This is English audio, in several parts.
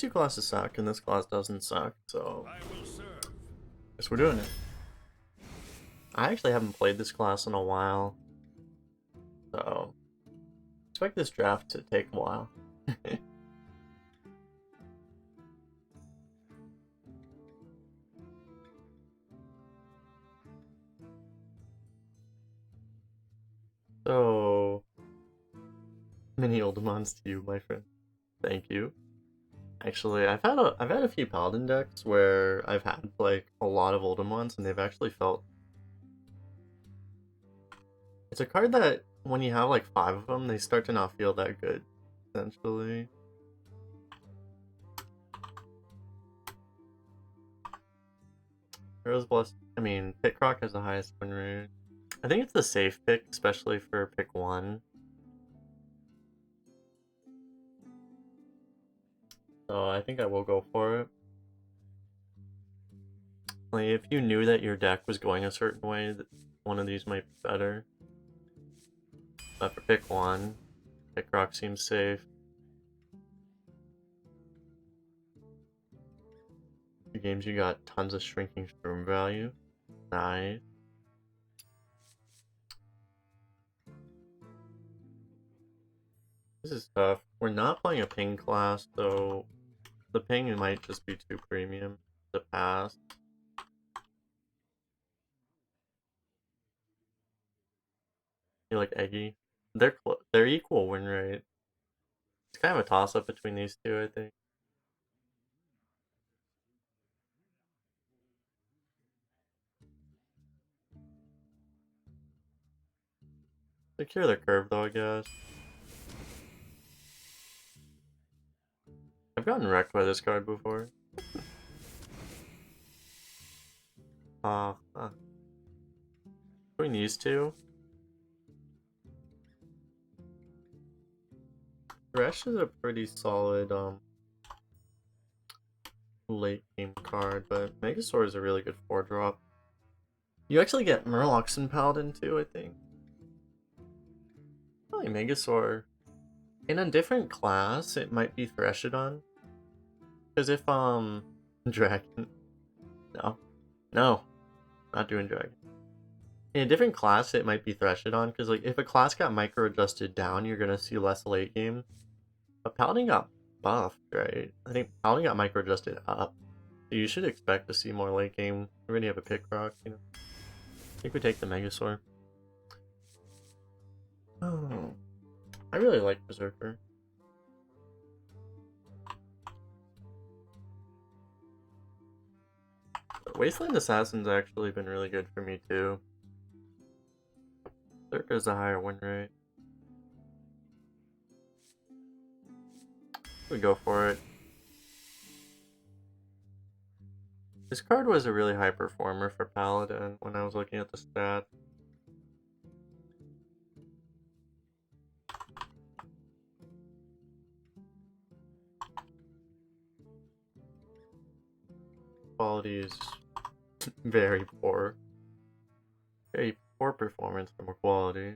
two classes suck, and this class doesn't suck, so guess we're doing it. I actually haven't played this class in a while, so expect this draft to take a while. So many Uldumons to you, my friend. Thank you. Actually, I've had a few Paladin decks where I've had like a lot of Uldumons, and they've actually felt. It's a card that when you have like 5 of them, they start to not feel that good. Essentially. Heroes Blessed. I mean, Pickrock has the highest win rate. I think it's the safe pick, especially for pick 1. So I think I will go for it. Like, if you knew that your deck was going a certain way, one of these might be better. But for pick 1, Pickrock seems safe. Two games you got tons of shrinking storm value. Nice. This is tough. We're not playing a ping class, so the ping might just be too premium to pass. You like Eggy? They're equal win rate. It's kind of a toss up between these two, I think. Secure the curve though, I guess. I've gotten wrecked by this card before. Between these two, Thresh is a pretty solid late game card, but Megasaur is a really good 4-drop. You actually get Murlocs in Paladin too, I think. Probably Megasaur. In a different class, it might be Threshadon. Because if Dragon. No, not doing Dragon. In a different class, it might be Threshadon, because like if a class got micro adjusted down, you're gonna see less late game. But Paladin got buffed, right? I think Paladin got micro adjusted up. So you should expect to see more late game. We already have a pick rock, you know. I think we take the Megasaur. Oh, I really like Berserker. Wasteland Assassin's actually been really good for me too. Berserker's a higher win rate. We go for it. This card was a really high performer for Paladin when I was looking at the stats. Quality is very poor. Very poor performance from a quality.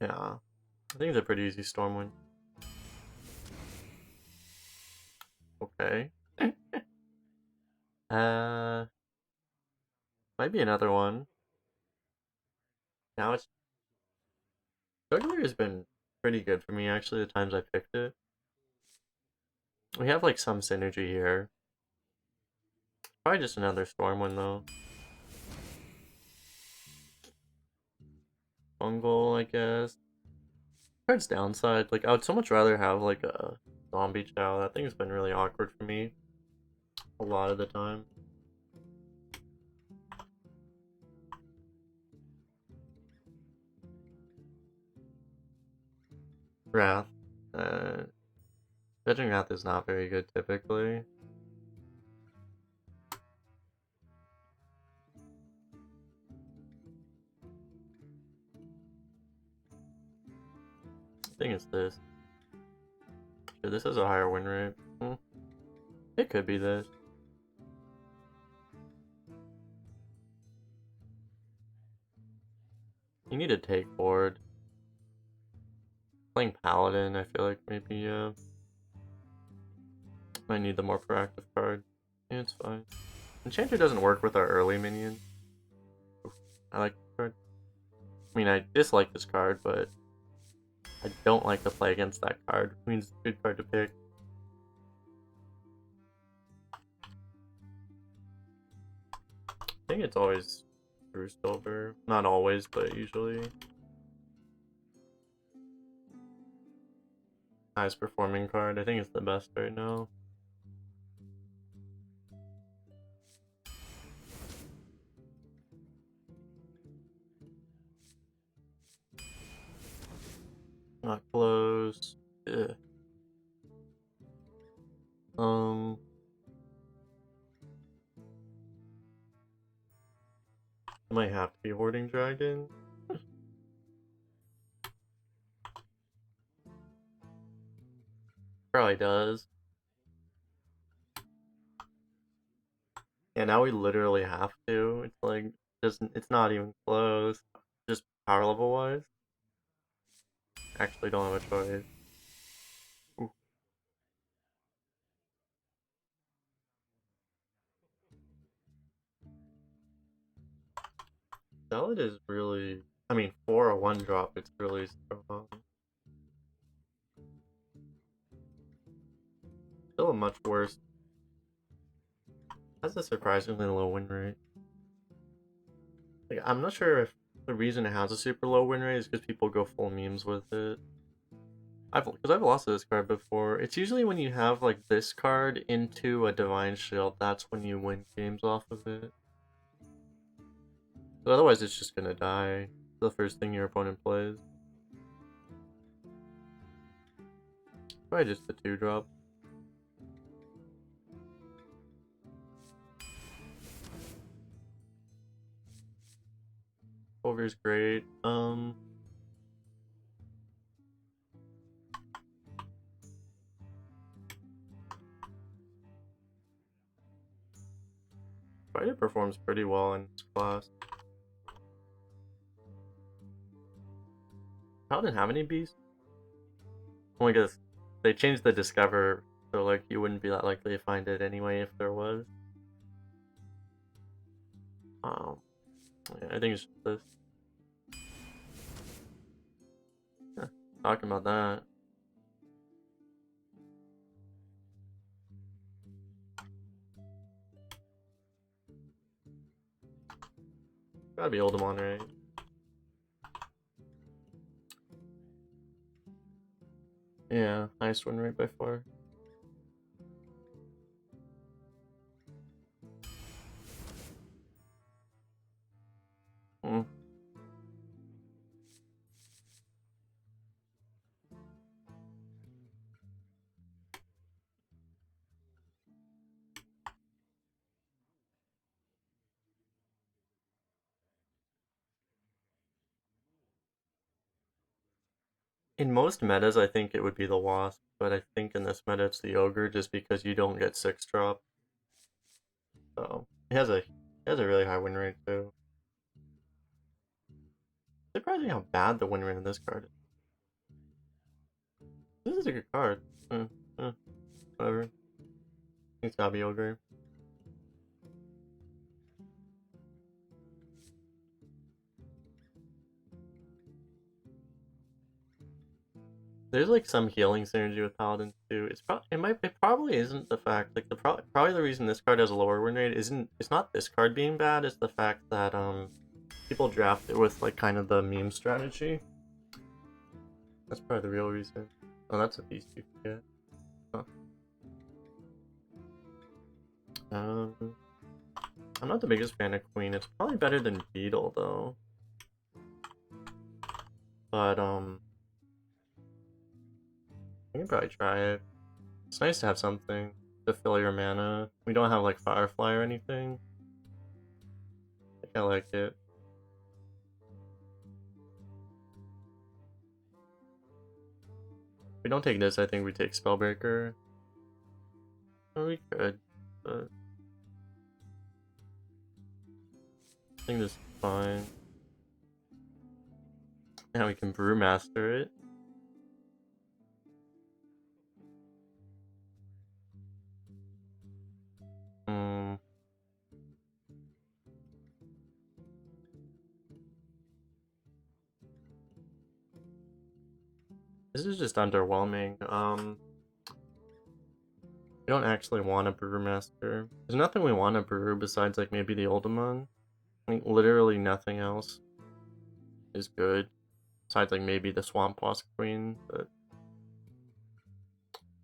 Yeah. I think it's a pretty easy Stormwind. Okay. Might be another one. Now it's Juggler has been pretty good for me actually the times I picked it. We have like some synergy here. Probably just another Stormwind though. Fungal, I guess. Card's downside, like I would so much rather have like a zombie chow. That thing's been really awkward for me a lot of the time. Wrath. Judging Wrath is not very good typically. I think it's this. Sure, this has a higher win rate. It could be this. You need to take board. Playing Paladin, I feel like maybe, yeah. Might need the more proactive card. Yeah, it's fine. Enchanter doesn't work with our early minion. I like this card. I mean, I dislike this card, but I don't like to play against that card, which means it's a good card to pick. I think it's always True Silver. Not always, but usually. Highest performing card. I think it's the best right now. Not close. Ugh. It might have to be Hoarding Dragon. Probably does. Yeah, now we literally have to. It's like it's not even close. Just power level wise. Actually don't have a choice. Ooh. Salad is really, I mean, for a 1-drop, it's really strong. Still a much worse. Has a surprisingly low win rate. Like, I'm not sure if the reason it has a super low win rate is because people go full memes with it. Because I've lost this card before. It's usually when you have like this card into a Divine Shield, that's when you win games off of it. But otherwise, it's just gonna die the first thing your opponent plays. Probably just the 2-drop. Over's great. Spider performs pretty well in this class. Paladin have any beasts? Only because they changed the Discover, so like you wouldn't be that likely to find it anyway if there was. Yeah, I think it's just this. Yeah, talking about that. Gotta be Uldum on, right? Yeah, highest win rate by far. Hmm. In most metas, I think it would be the Wasp, but I think in this meta it's the Ogre just because you don't get 6-drop. So it has a really high win rate too. Surprising how bad the win rate on this card is. This is a good card. Whatever. It's gotta be Ogre. There's like some healing synergy with Paladin too. It probably isn't the fact like probably the reason this card has a lower win rate isn't it's not this card being bad, it's the fact that people draft it with like kind of the meme strategy. That's probably the real reason. Oh, that's a beast you can get. Huh. I'm not the biggest fan of Queen. It's probably better than Beetle though. But you can probably try it. It's nice to have something to fill your mana. We don't have like Firefly or anything. I think I like it. If we don't take this, I think we take Spellbreaker. Oh, we could, but I think this is fine. Now we can Brewmaster it. This is just underwhelming. We don't actually want a brewmaster. There's nothing we want to brew besides like maybe the Uldum. Like literally nothing else is good. Besides like maybe the Swamp Wasp Queen, but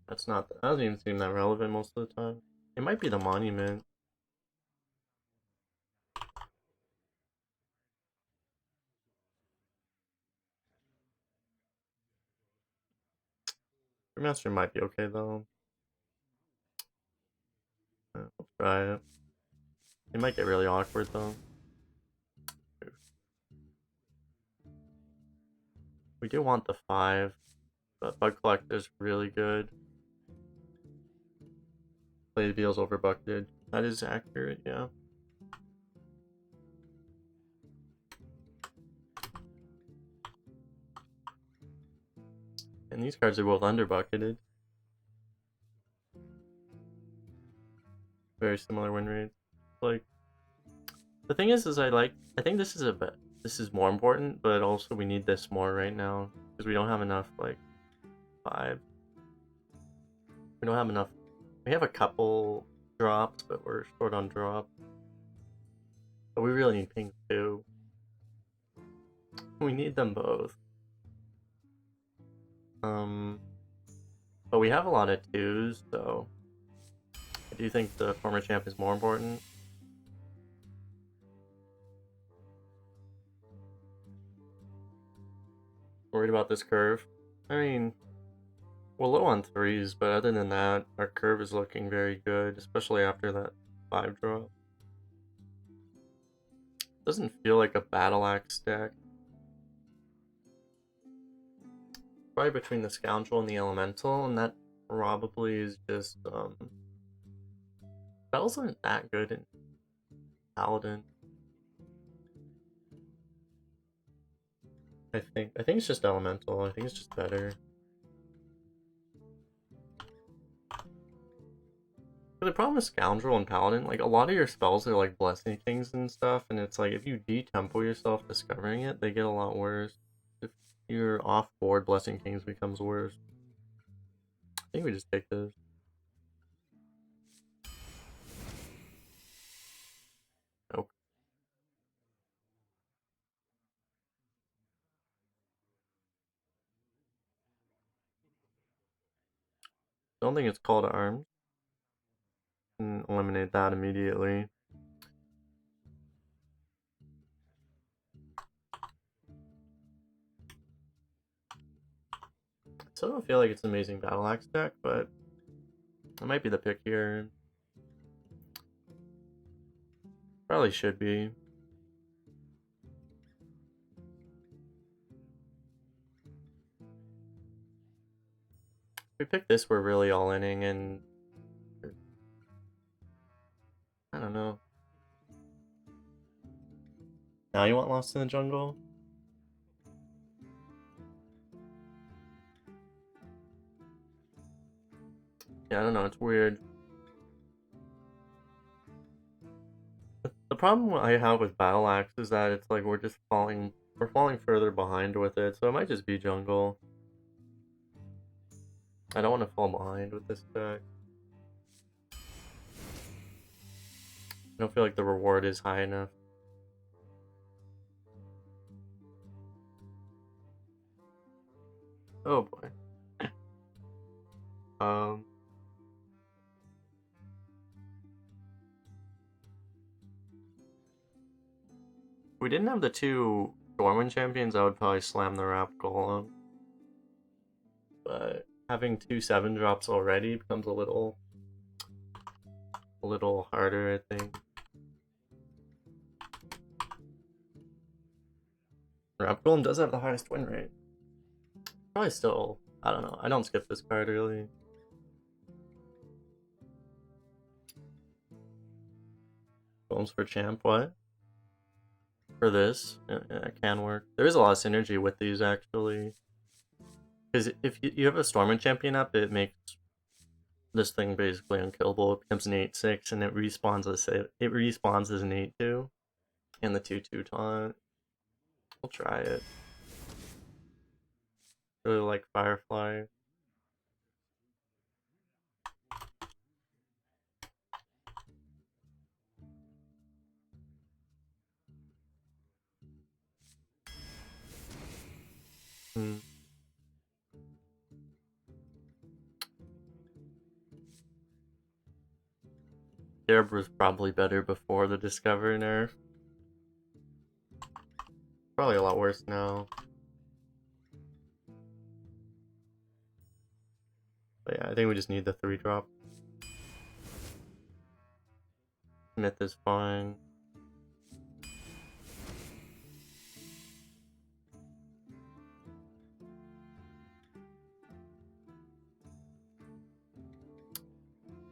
that doesn't even seem that relevant most of the time. It might be the Monument. Brewmaster might be okay though. We'll try it. It might get really awkward though. We do want the 5, but Bug Collector's really good. Play Veals over Bucketed. That is accurate, yeah. And these cards are both under bucketed. Very similar win rates. Like, the thing is I think this is this is more important, but also we need this more right now because we don't have enough like 5. We don't have enough. We have a couple drops, but we're short on drop. But we really need pink too. We need them both. But we have a lot of 2s, so I do think the former champ is more important. Worried about this curve? I mean, we're low on 3s, but other than that, our curve is looking very good, especially after that 5 drop. Doesn't feel like a Battle Axe deck. Probably between the Scoundrel and the Elemental, and that probably is just, spells aren't that good in Paladin. I think it's just Elemental. I think it's just better. But the problem with Scoundrel and Paladin, like a lot of your spells are like Blessing Kings and stuff, and it's like if you de-tempo yourself discovering it, they get a lot worse. If you're off board, Blessing Kings becomes worse. I think we just take this. Nope. Don't think it's Call to Arms. And eliminate that immediately. So I don't feel like it's an amazing Battle Axe deck, but it might be the pick here. Probably should be. If we pick this, we're really all-inning, and I don't know. Now you want Lost in the Jungle? Yeah, I don't know, it's weird. The problem I have with Battle Axe is that it's like we're falling further behind with it, so it might just be jungle. I don't want to fall behind with this deck. I don't feel like the reward is high enough. Oh boy. If we didn't have the 2 Stormwind champions, I would probably slam the Wrap Golem. But having 2 7 drops already becomes a little harder, I think. Wrap Golem does have the highest win rate. Probably still, I don't know. I don't skip this card really. Golems for champ, what? For this, yeah, it can work. There is a lot of synergy with these actually. Because if you have a Stormwind champion up, it makes this thing basically unkillable. It becomes an 8/6 and it respawns as an 8/2. And the 2/2 taunt. We'll try it. Really like Firefly. Hmm. Garb was probably better before the Discover nerf. Probably a lot worse now. But yeah, I think we just need the 3-drop. Myth is fine.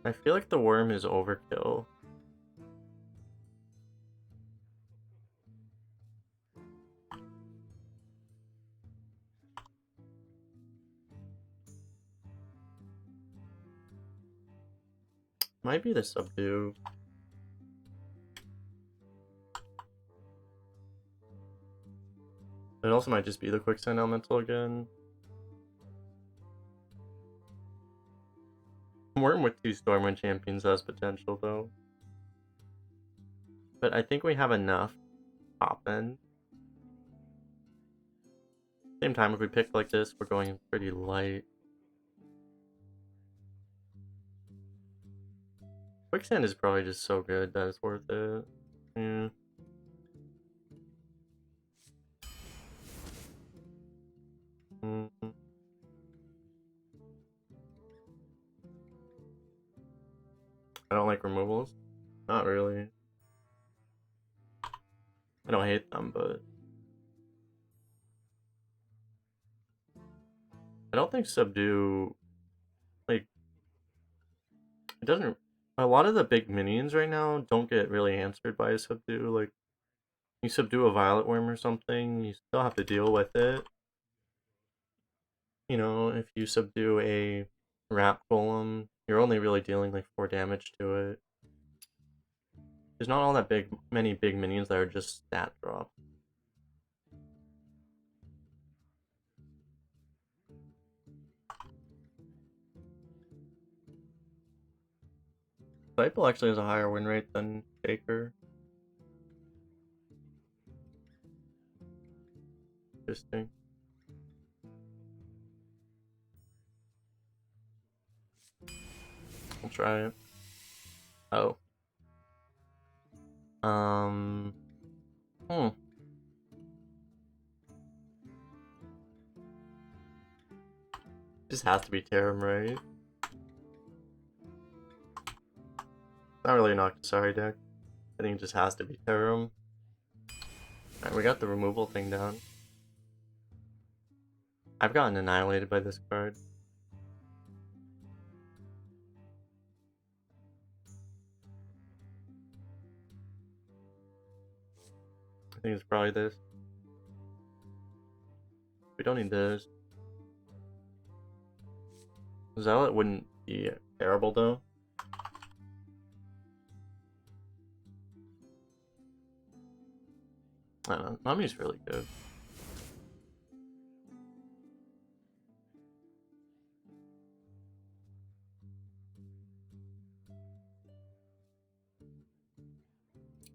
I feel like the worm is overkill. Might be the Subdue. It also might just be the Quicksand Elemental again. Worm with 2 Stormwind champions has potential though. But I think we have enough top end. Same time, if we pick like this, we're going pretty light. Quicksand is probably just so good that it's worth it. Yeah. I don't like removals. Not really. I don't hate them, but I don't think Subdue, like, it doesn't. A lot of the big minions right now don't get really answered by a Subdue. Like, you subdue a Violet Worm or something, you still have to deal with it. You know, if you subdue a Rat Golem, you're only really dealing like 4 damage to it. There's not all that many big minions that are just stat drop. Disciple actually has a higher win rate than Faker. Interesting. I'll try it. Oh. Hmm. This has to be Tarim, right? Not really an Octosari deck. I think it just has to be Tarim. Alright, we got the removal thing down. I've gotten annihilated by this card. I think it's probably this. We don't need this. Zealot wouldn't be terrible though. I don't know. Nami's really good.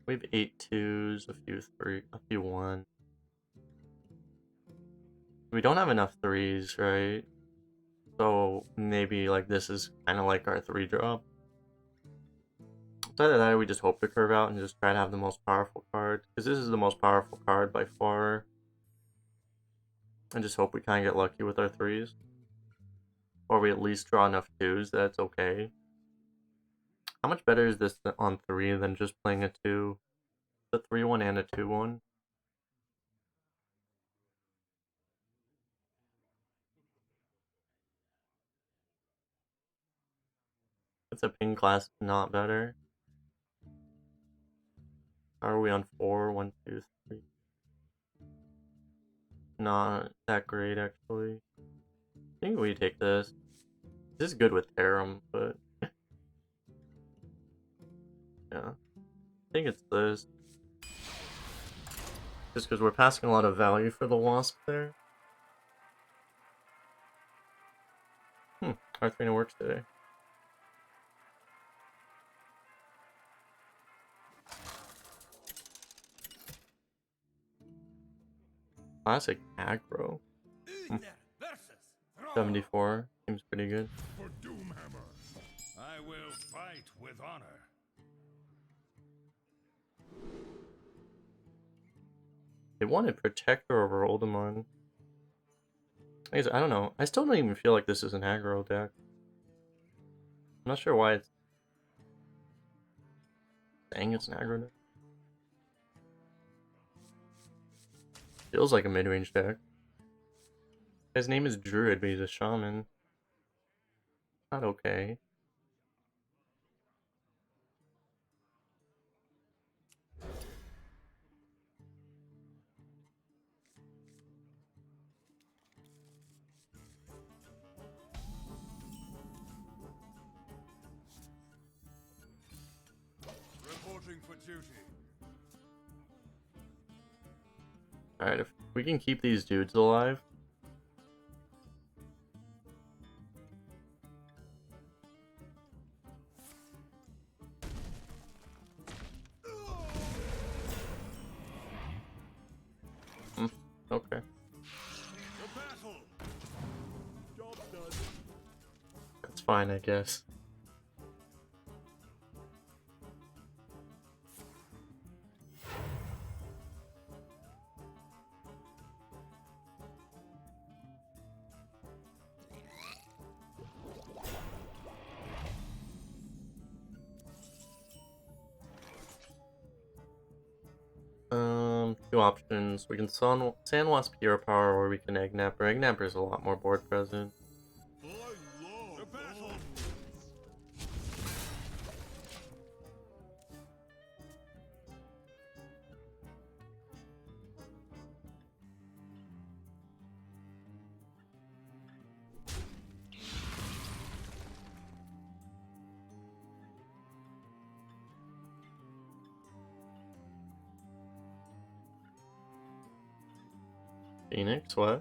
We have 8 2s, a few 3, a few 1. We don't have enough 3s, right? So maybe like this is kind of like our 3-drop. Either that or we just hope to curve out and just try to have the most powerful card. Because this is the most powerful card by far. And just hope we kind of get lucky with our 3s. Or we at least draw enough 2s that it's okay. How much better is this on 3 than just playing a 2? A 3-1 and a 2-1? It's a ping class, not better. How are we on 4? 1, 2, 3. Not that great, actually. I think we take this. This is good with Tarim, but yeah. I think it's this. Just because we're passing a lot of value for the Wasp there. Hearth Arena works today. Classic aggro. 74 seems pretty good. For Doomhammer, I will fight with honor. They wanted Protector over Uldum. I don't know. I still don't even feel like this is an aggro deck. I'm not sure why it's saying it's an aggro deck. Feels like a mid-range deck. His name is Druid, but he's a shaman. Not okay. Reporting for duty. Alright, if we can keep these dudes alive. Okay. That's fine, I guess. Two options. We can Sandwasp Hero Power, or we can Egg Napper. Egg Napper is a lot more board present. Phoenix, what? What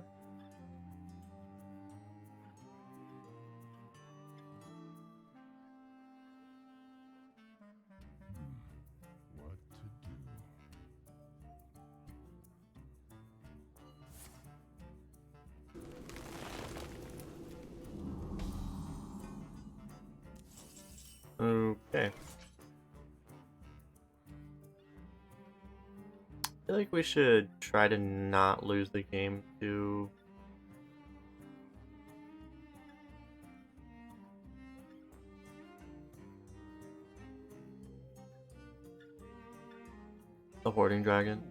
to do? Okay. I feel like we should try to not lose the game to the Hoarding Dragon.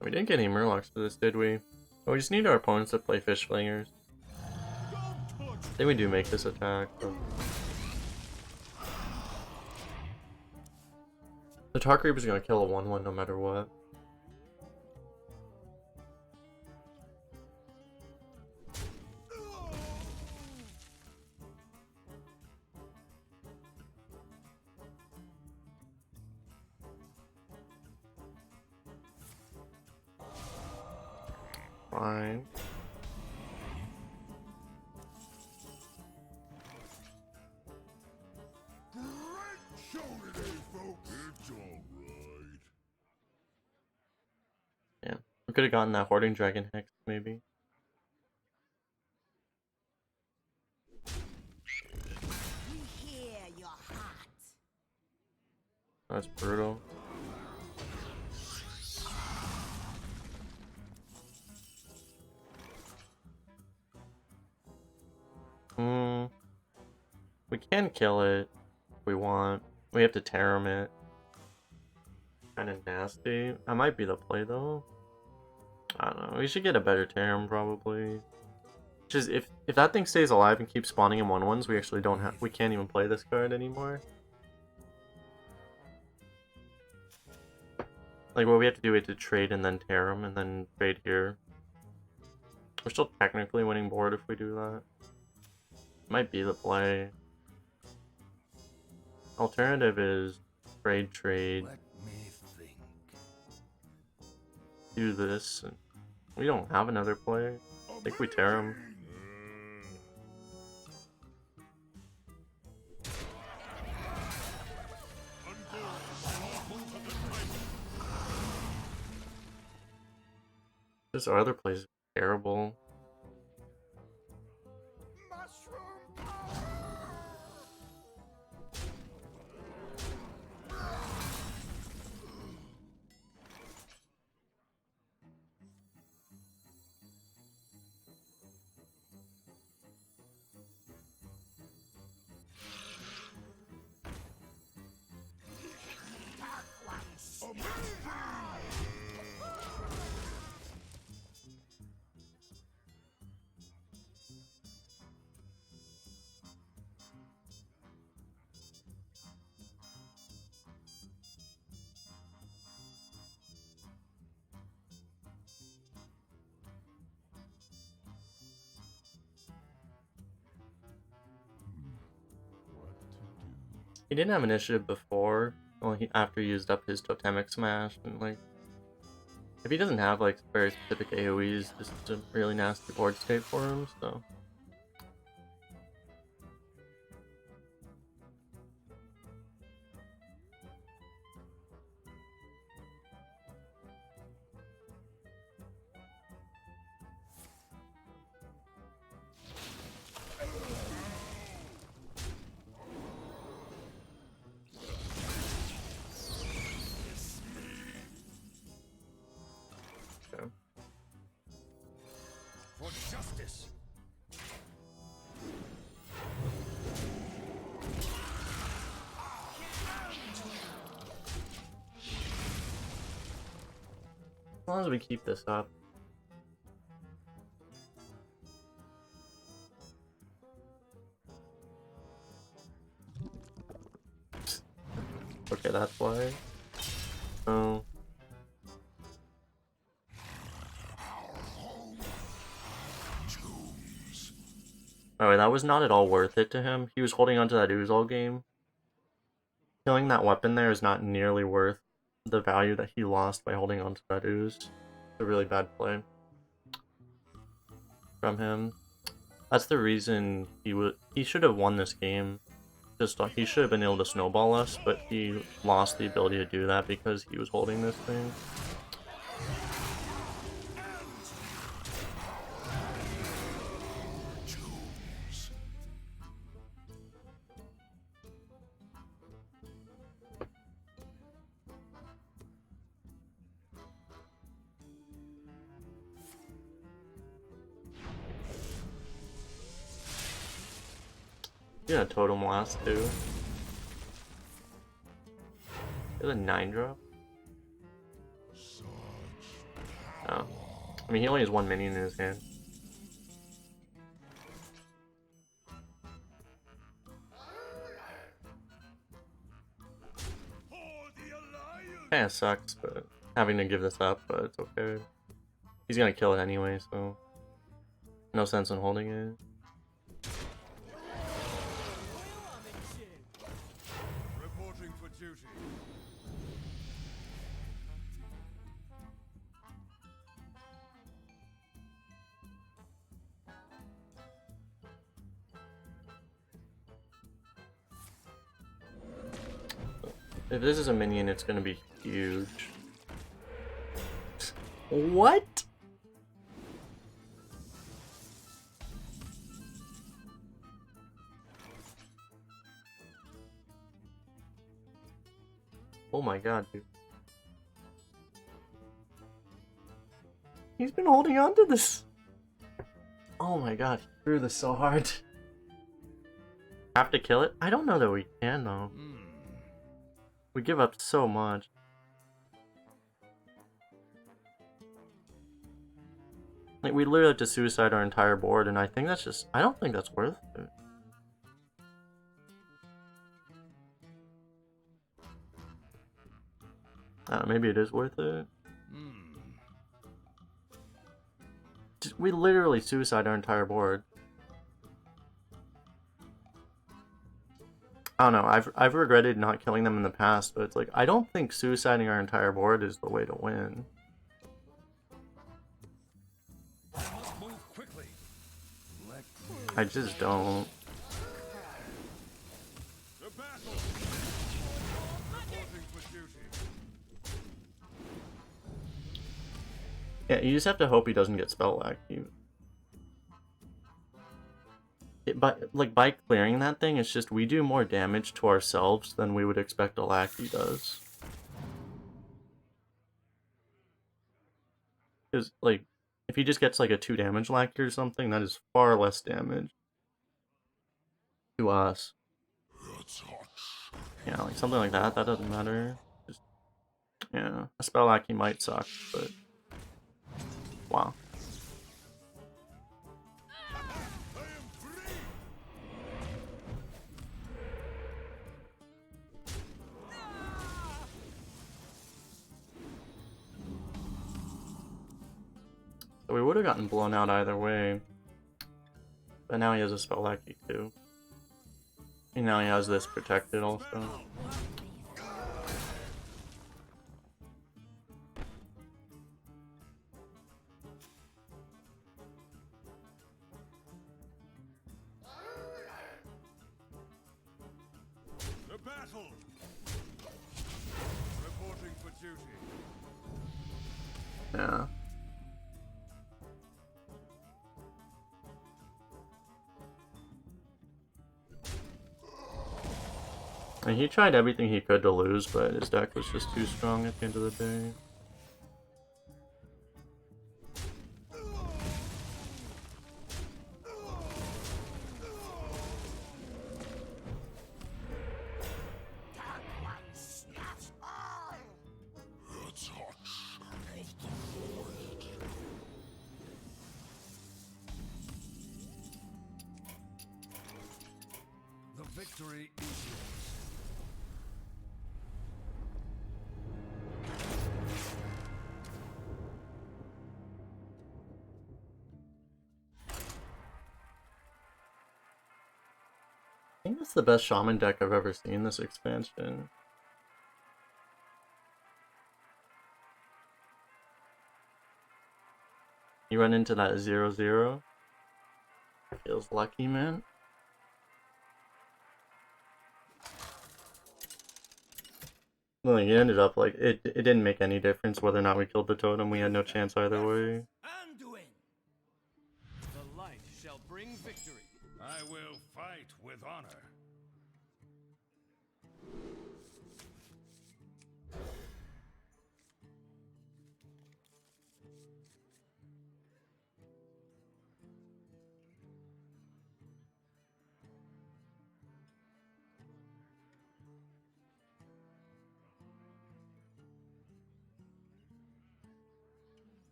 We didn't get any Murlocs for this, did we? Oh, we just need our opponents to play Fish Flingers. I think we do make this attack. But... the Tark Reaper's gonna kill a 1/1 no matter what. Fine. Great show today, folks. It's all right. Yeah, we could have gotten that Hoarding Dragon Hex, maybe. We hear your heart. That's brutal. We can kill it if we want. We have to Tarim it. Kinda nasty. That might be the play though. I don't know. We should get a better Tarim probably. Just if that thing stays alive and keeps spawning in 1/1s, we actually don't have, we can't even play this card anymore. Like what we have to do is to trade and then Tarim and then trade here. We're still technically winning board if we do that. Might be the play. Alternative is trade. Let me think. Do this. And we don't have another play. I think we tear him. This other place is terrible. He didn't have initiative before. Well, after he used up his totemic smash, and like, if he doesn't have like very specific AoEs, this is a really nasty board state for him. So. For justice. As long as we keep this up. Okay, that's why. Oh. Alright, that was not at all worth it to him. He was holding onto that ooze all game. Killing that weapon there is not nearly worth the value that he lost by holding onto that ooze. It's a really bad play from him. That's the reason he should have won this game. Just he should have been able to snowball us, but he lost the ability to do that because he was holding this thing. Yeah, totem last too. There's a 9-drop. Oh. I mean, he only has one minion in his hand. Kinda sucks, but having to give this up, but it's okay. He's gonna kill it anyway, so no sense in holding it. Reporting for duty. If this is a minion, it's gonna be huge. What? Oh my god, dude. He's been holding on to this. Oh my god, he threw this so hard. Have to kill it? I don't know that we can though. We give up so much. Like, we literally have to suicide our entire board, and I think that's just... I don't think that's worth it. Maybe it is worth it. We literally suicide our entire board. I don't know, I've regretted not killing them in the past, but it's like, I don't think suiciding our entire board is the way to win. I just don't. Yeah, you just have to hope he doesn't get spell lackey. By clearing that thing, it's just we do more damage to ourselves than we would expect a lackey does. Because, like, if he just gets, like, a 2 damage lackey or something, that is far less damage to us. Yeah, like, something like that doesn't matter. Just, yeah, a spell lackey might suck, but... Wow. So we would have gotten blown out either way. But now he has a spell lackey too. And now he has this protected also. The battle! Reporting for duty. Yeah. And he tried everything he could to lose, but his deck was just too strong at the end of the day. The victory is yours. I think that's the best shaman deck I've ever seen this expansion. You run into that 0/0. Feels lucky, man. Well, he ended up like it didn't make any difference whether or not we killed the totem. We had no chance either way. Anduin! The light shall bring victory. I will fight with honor.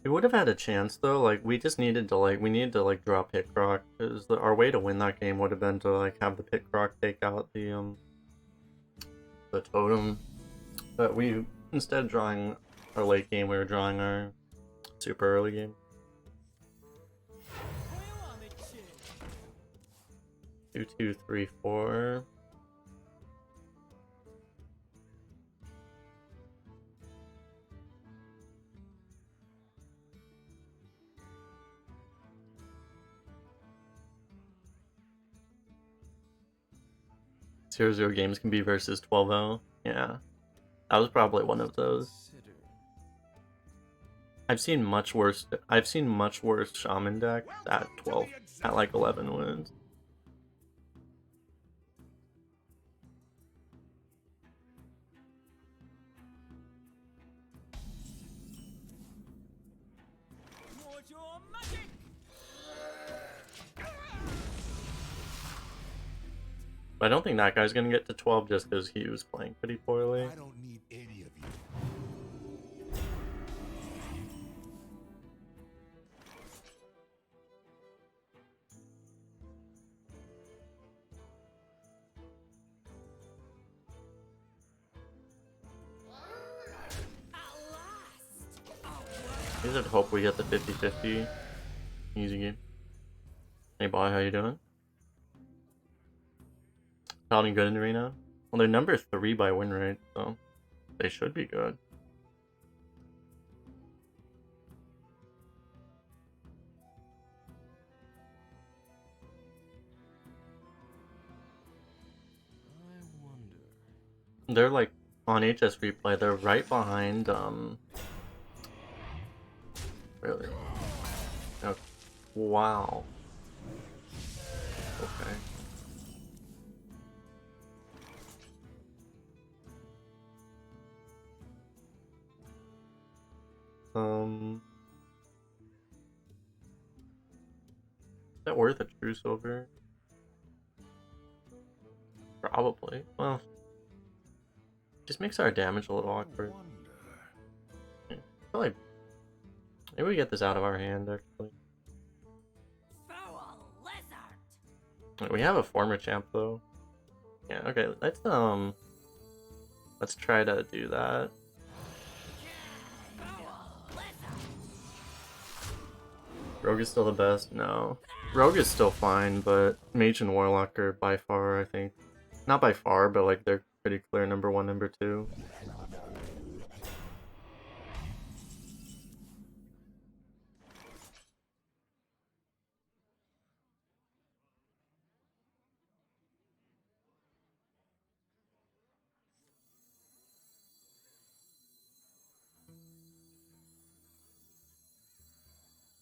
We would have had a chance though. Like we just needed to draw Pickrock because our way to win that game would have been to like have the Pickrock take out the totem. But we instead of drawing our late game, we were drawing our super early game. 2, 2, 3, 4. Zero games can be versus 12-0. Yeah, that was probably one of those. I've seen much worse. I've seen much worse shaman decks at 12, at like 11 wins. But I don't think that guy's gonna get to 12 just because he was playing pretty poorly. I don't need any of you. I just hope we get the 50-50. Easy game. Hey boy, how you doing? Paladin good in Arena? Well, they're number 3 by win rate, so they should be good. They're like on HS replay. They're right behind. Really? Oh, wow. Okay. Is that worth a true silver? Probably. Well, just makes our damage a little awkward. Yeah, probably. Maybe we get this out of our hand actually. Foul lizard. We have a former champ though. Yeah. Okay. Let's try to do that. Rogue is still the best? No. Rogue is still fine, but Mage and Warlock are by far, I think. Not by far, but like they're pretty clear number 1, number 2.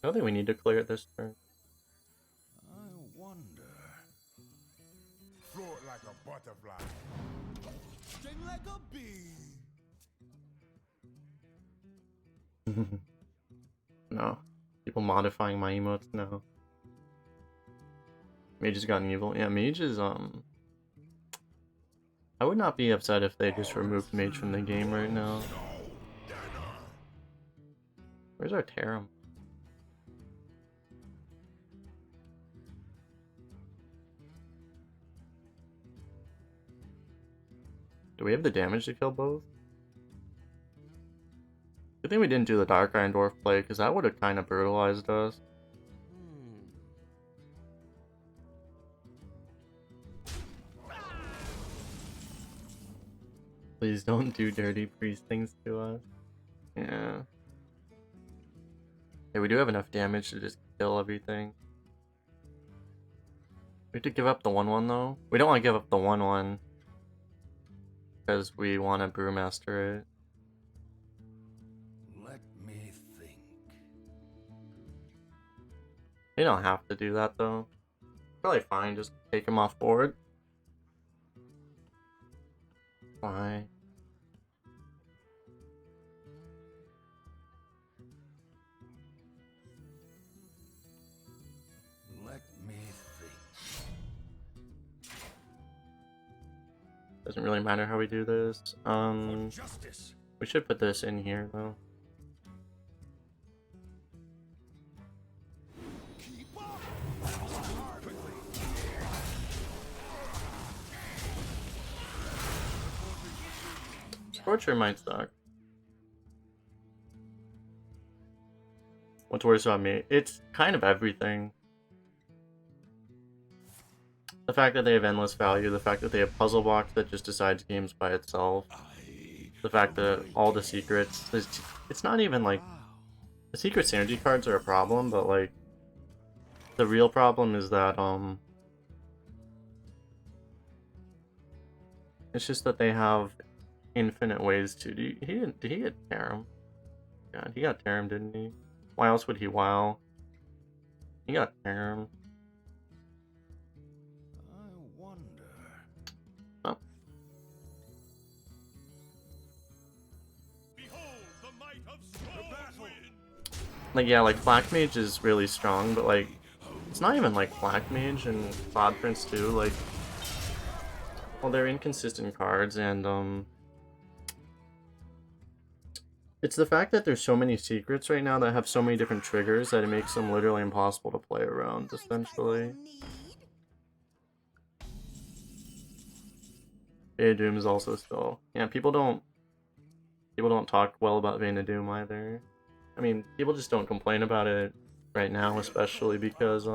I don't think we need to clear it this turn. I wonder. Float like a butterfly. Sting like a bee. No. People modifying my emotes? No. Mage has gotten evil. Yeah, Mage is, I would not be upset if they just removed Mage from the game right now. Where's our Tarim? Do we have the damage to kill both? Good thing we didn't do the Dark Iron Dwarf play, because that would have kind of brutalized us. Please don't do dirty priest things to us. Yeah. Hey, we do have enough damage to just kill everything. We have to give up the 1-1 though. We don't want to give up the 1-1. Because we want to Brewmaster it. Let me think. They don't have to do that though. Probably fine, just take him off board. Why? Let me think. Doesn't really matter how we do this. Justice. We should put this in here though. Keep up. Scorcher might suck. What's worse about me? It's kind of everything. The fact that they have endless value, the fact that they have puzzle box that just decides games by itself, the fact that all the secrets, it's not even like, the secret synergy cards are a problem, but like, the real problem is that, it's just that they have infinite ways to do. Did he get Tarim? God, he got Tarim, didn't he? Why else would he WoW? He got Tarim. I wonder. Oh. Behold the might of Stormwind. Like, yeah, like, Black Mage is really strong, but, like, it's not even like Black Mage and Cloud Prince too, like, well, they're inconsistent cards, and, it's the fact that there's so many secrets right now that have so many different triggers that it makes them literally impossible to play around, essentially. Vein of Doom is also still... Yeah, people don't talk well about Vein of Doom either. I mean, people just don't complain about it right now, especially because,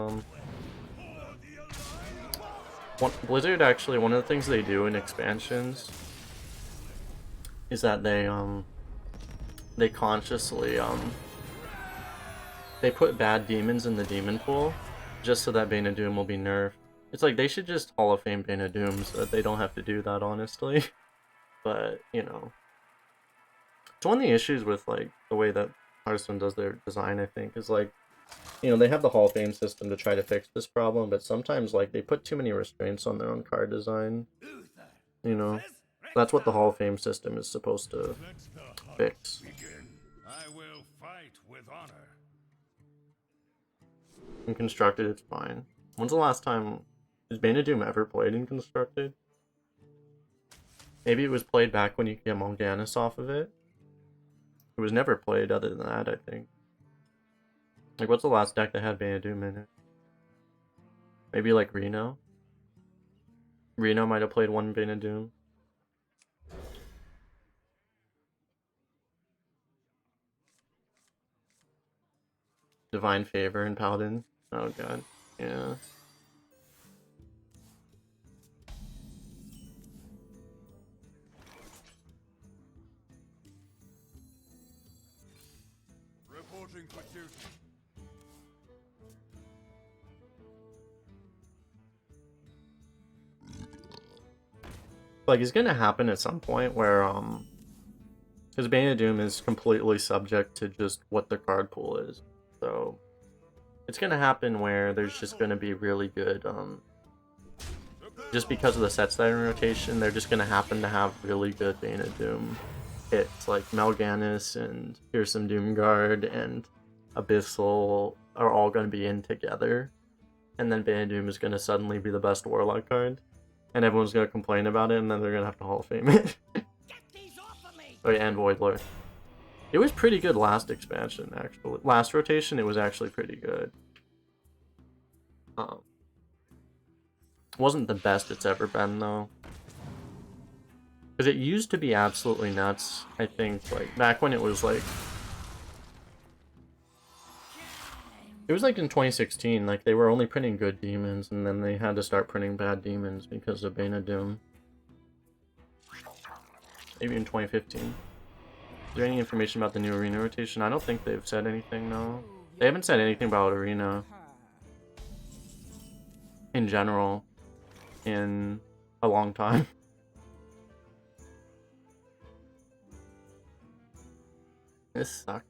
Blizzard actually, one of the things they do in expansions is that they consciously, they put bad demons in the demon pool just so that Bane of Doom will be nerfed. It's like they should just Hall of Fame Bane of Doom so that they don't have to do that, honestly. But, you know, it's one of the issues with, like, the way that Hearthstone does their design, I think, is, like, you know, they have the Hall of Fame system to try to fix this problem, but sometimes, like, they put too many restraints on their own card design, you know? That's what the Hall of Fame system is supposed to Let the hunt fix. begin. I will fight with honor. In Constructed, it's fine. When's the last time... Is Bane of Doom ever played in Constructed? Maybe it was played back when you could get Mal'Ganis off of it? It was never played other than that, I think. Like, what's the last deck that had Bane of Doom in it? Maybe, like, Reno? Reno might have played one Bane of Doom. Divine Favor and Paladin. Oh god. Yeah. Reporting for duty. Like, it's gonna happen at some point where, because Bane of Doom is completely subject to just what the card pool is. So, it's gonna happen where there's just gonna be really good, just because of the sets that are in rotation, they're just gonna happen to have really good Bane of Doom hits. Like, Mal'Ganis and Fearsome Doomguard and Abyssal are all gonna be in together. And then Bane of Doom is gonna suddenly be the best Warlock card. And everyone's gonna complain about it, and then they're gonna have to Hall of Fame it. Oh yeah, and Voidlord. It was pretty good last expansion, actually. Last rotation, it was actually pretty good. Wasn't the best it's ever been, though. Because it used to be absolutely nuts, I think, like, back when it was, like... It was, like, in 2016, like, they were only printing good demons, and then they had to start printing bad demons because of Bane of Doom. Maybe in 2015. Is there any information about the new Arena rotation? I don't think they've said anything, no. They haven't said anything about Arena. In general. In a long time. This sucks.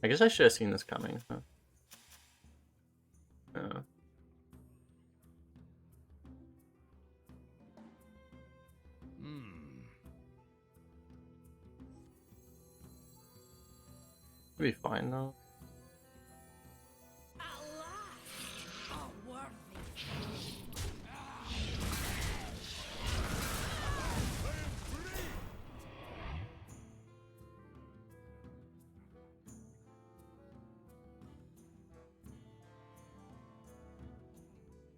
I guess I should have seen this coming, huh? Yeah. It'll be fine, though.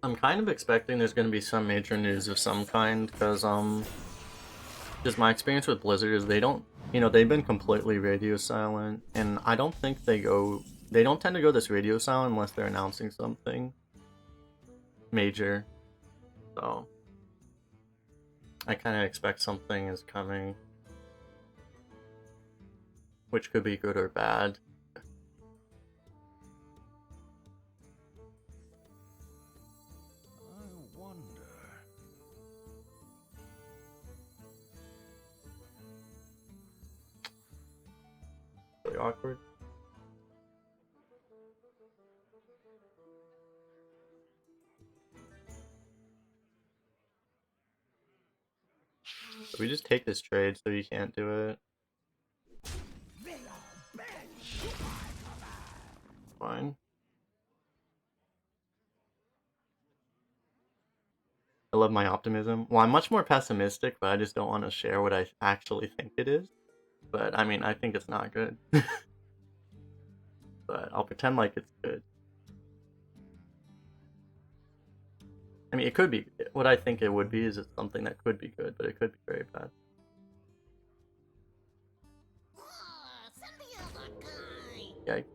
I'm kind of expecting there's going to be some major news of some kind, because, just my experience with Blizzard is they don't, you know, they've been completely radio silent, and I don't think they don't tend to go this radio silent unless they're announcing something major, so I kind of expect something is coming, which could be good or bad. Really awkward. We just take this trade so you can't do it. Fine. I love my optimism. Well, I'm much more pessimistic, but I just don't want to share what I actually think it is. But, I mean, I think it's not good. But I'll pretend like it's good. I mean, it could be. What I think it would be is it's something that could be good, but it could be very bad. Yikes.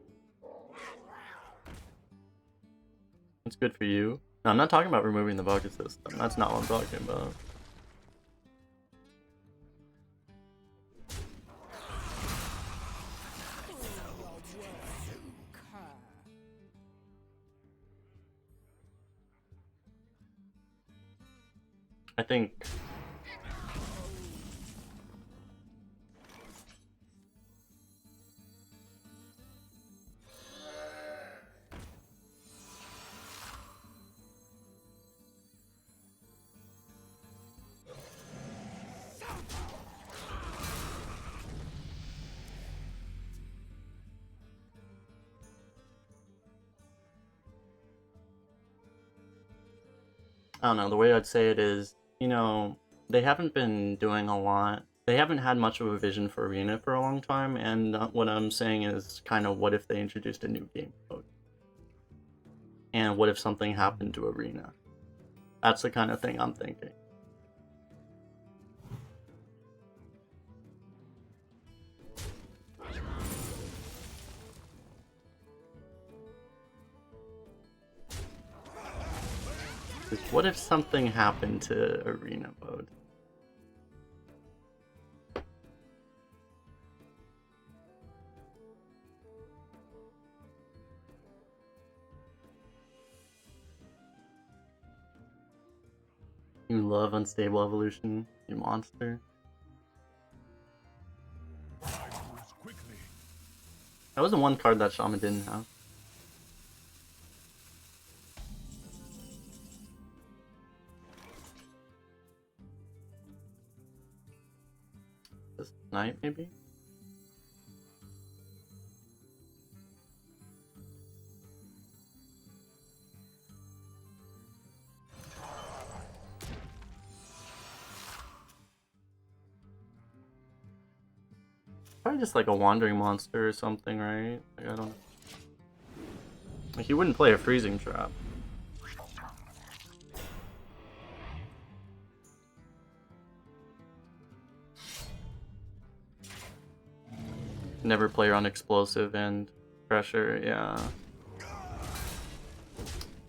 It's good for you. No, I'm not talking about removing the bucket system. That's not what I'm talking about. I think I don't know, the way I'd say it is, you know, they haven't been doing a lot. They haven't had much of a vision for Arena for a long time, and what I'm saying is kind of what if they introduced a new game mode? And what if something happened to Arena? That's the kind of thing I'm thinking. What if something happened to Arena mode? You love Unstable Evolution, you monster. That was the one card that Shaman didn't have. This night, maybe? Probably just like a wandering monster or something, right? Like, I don't know. Like, you wouldn't play a freezing trap. Never play on explosive and pressure, yeah.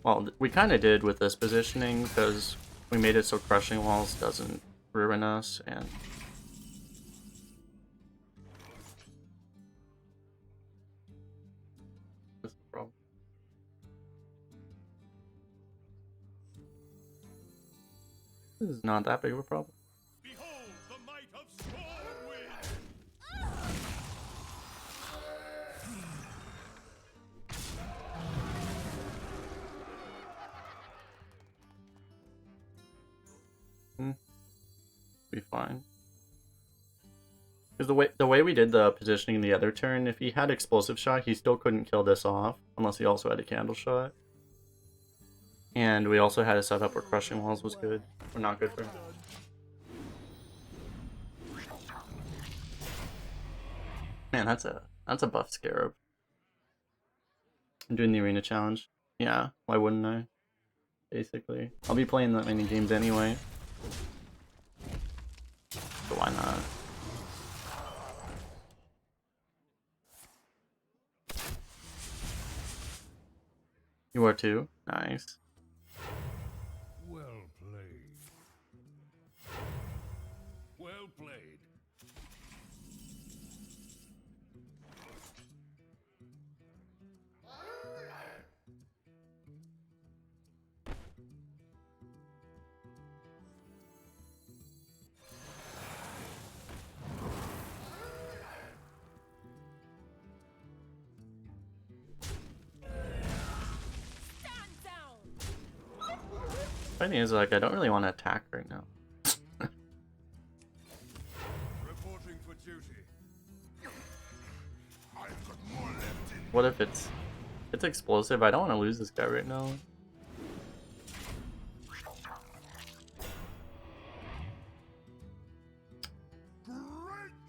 Well, we kind of did with this positioning because we made it so crushing walls doesn't ruin us, and that's the problem. This is not that big of a problem. Behold the might of Stormwind! Be fine. Because the way we did the positioning the other turn, if he had explosive shot, he still couldn't kill this off unless he also had a candle shot. And we also had a setup where crushing walls was good, or not good for him. Man, that's a buff scarab. I'm doing the arena challenge. Yeah, why wouldn't I? Basically, I'll be playing that many games anyway. So why not? You are too? Nice. Well played. Well played. Stand down. Funny is, like, I don't really want to attack right now. Reporting for duty. I've got more left in What if it's explosive? I don't want to lose this guy right now. Great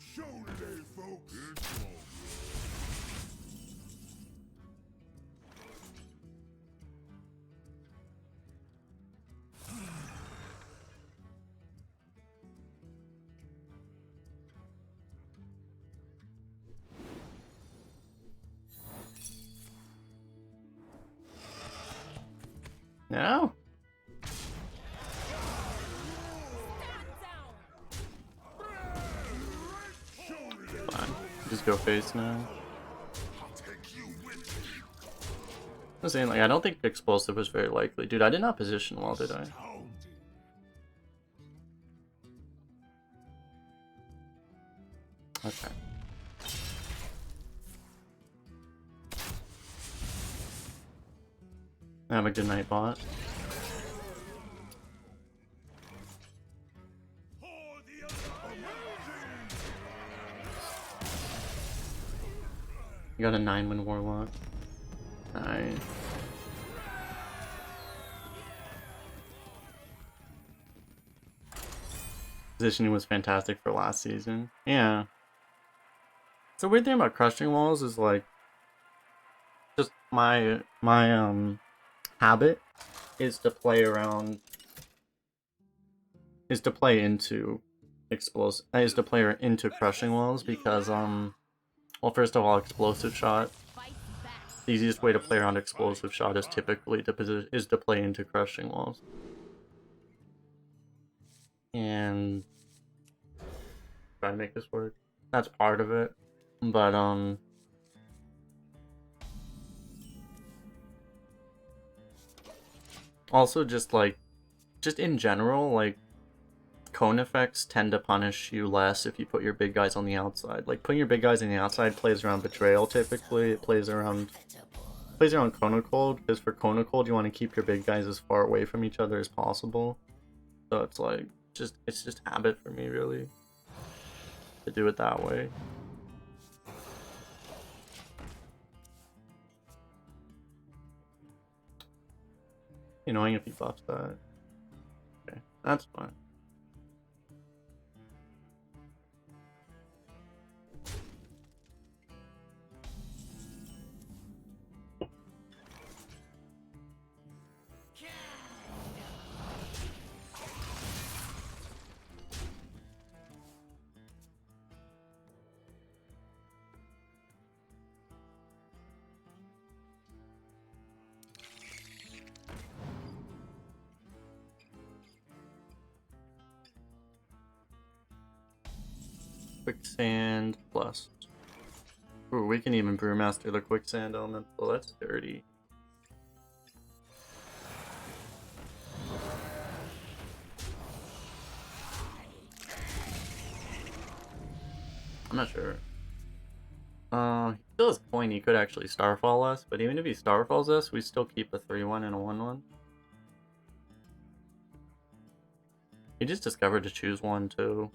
show today, folks. It's all good. No? Fine. Just go face now. I'll take you with me. I'm saying, like, I don't think explosive was very likely. Dude, I did not position well, did I? Astounding. Okay. I have a good night bot. For the amazing. You got a 9-win warlock. Nice. Positioning was fantastic for last season. Yeah. So the weird thing about crushing walls is like just my habit is to play around is to play into into crushing walls because well, first of all, explosive shot. The easiest way to play around explosive shot is typically to play into crushing walls. And try to make this work. That's part of it. But also just in general, like cone effects tend to punish you less if you put your big guys on the outside. Like putting your big guys on the outside plays around betrayal typically. It plays around Kona Cold, because for Kona Cold you want to keep your big guys as far away from each other as possible. So it's like it's just habit for me really to do it that way. Annoying if he buffs that. Okay, that's fine. Quicksand plus. Ooh, we can even brewmaster the quicksand element. Well, that's dirty. I'm not sure. He still has point. He could actually starfall us, but even if he starfalls us, we still keep a 3-1 and a 1-1. He just discovered to choose one too.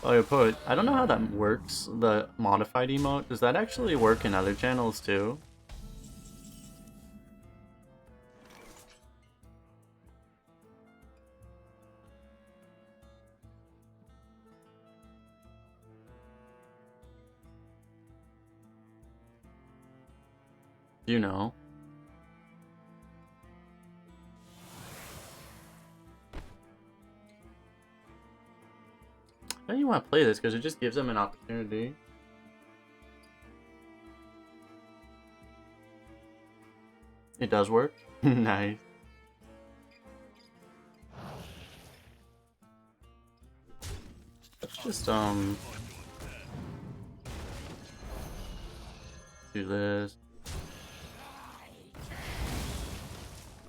Oh, I don't know how that works, the modified emote. Does that actually work in other channels too? Do you know? I don't even want to play this because it just gives them an opportunity. It does work. Nice. Let's just do this.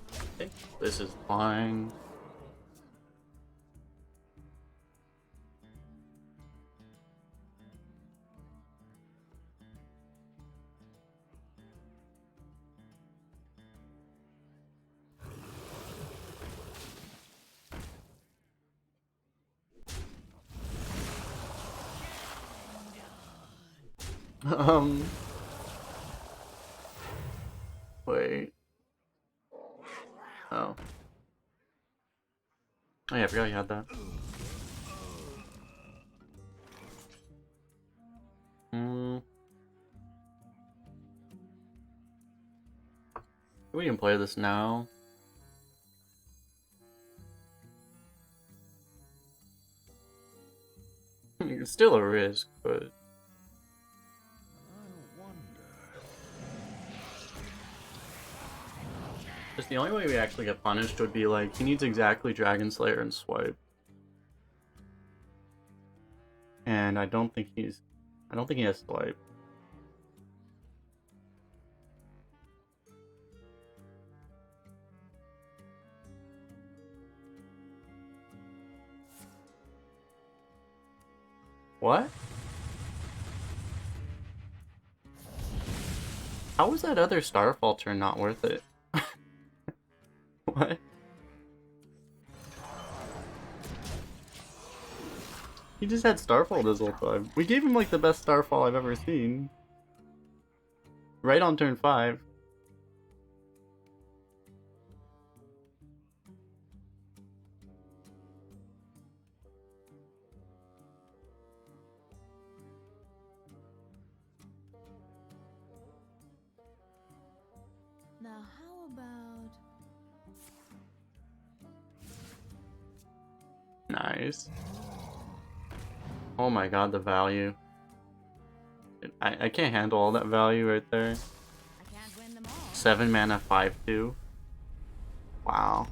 I think this is fine. Wait. Oh. Oh yeah, I forgot you had that. We can play this now. It's still a risk, but... Just the only way we actually get punished would be like, he needs exactly Dragon Slayer and Swipe. And I don't think he has Swipe. What? How was that other Starfall turn not worth it? What? He just had Starfall this whole time. We gave him like the best Starfall I've ever seen. Right on turn 5. Now how about... Nice. Oh my god, the value. I can't handle all that value right there. I can't win them all. 7 mana, 5/2. Wow.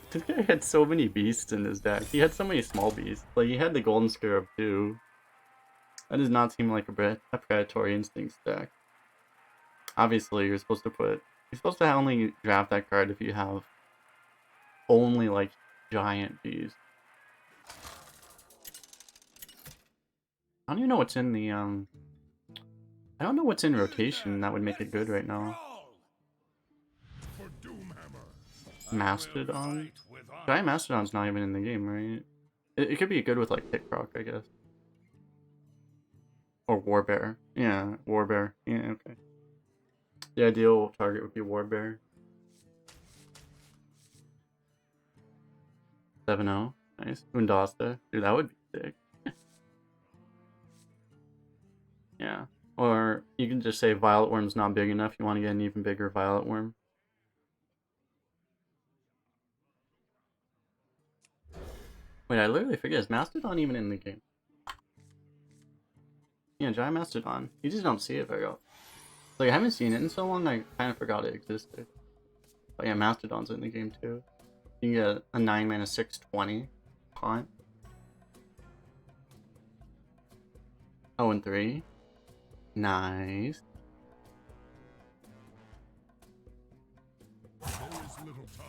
This guy had so many beasts in his deck. He had so many small beasts. Like, he had the Golden Scarab too. That does not seem like a Predatory Instincts deck. Obviously, you're supposed to only draft that card if you have only, like, giant beasts. I don't even know what's in the, I don't know what's in rotation that would make it good right now. For Doomhammer. Mastodon? Giant Mastodon's not even in the game, right? It could be good with, like, Pickrock, I guess. Or Warbear. Yeah, Warbear. Yeah, okay. The ideal target would be Warbear. 7-0. Nice. Undasta. Dude, that would be sick. Yeah. Or you can just say Violet Worm's not big enough. You want to get an even bigger Violet Worm. Wait, I literally forget. Is Mastodon even in the game? Yeah, Giant Mastodon. You just don't see it very often. Like, I haven't seen it in so long, I kind of forgot it existed. But yeah, Mastodon's in the game too. You get a 9 mana 6/20 taunt. 0-3. Nice. There is little time.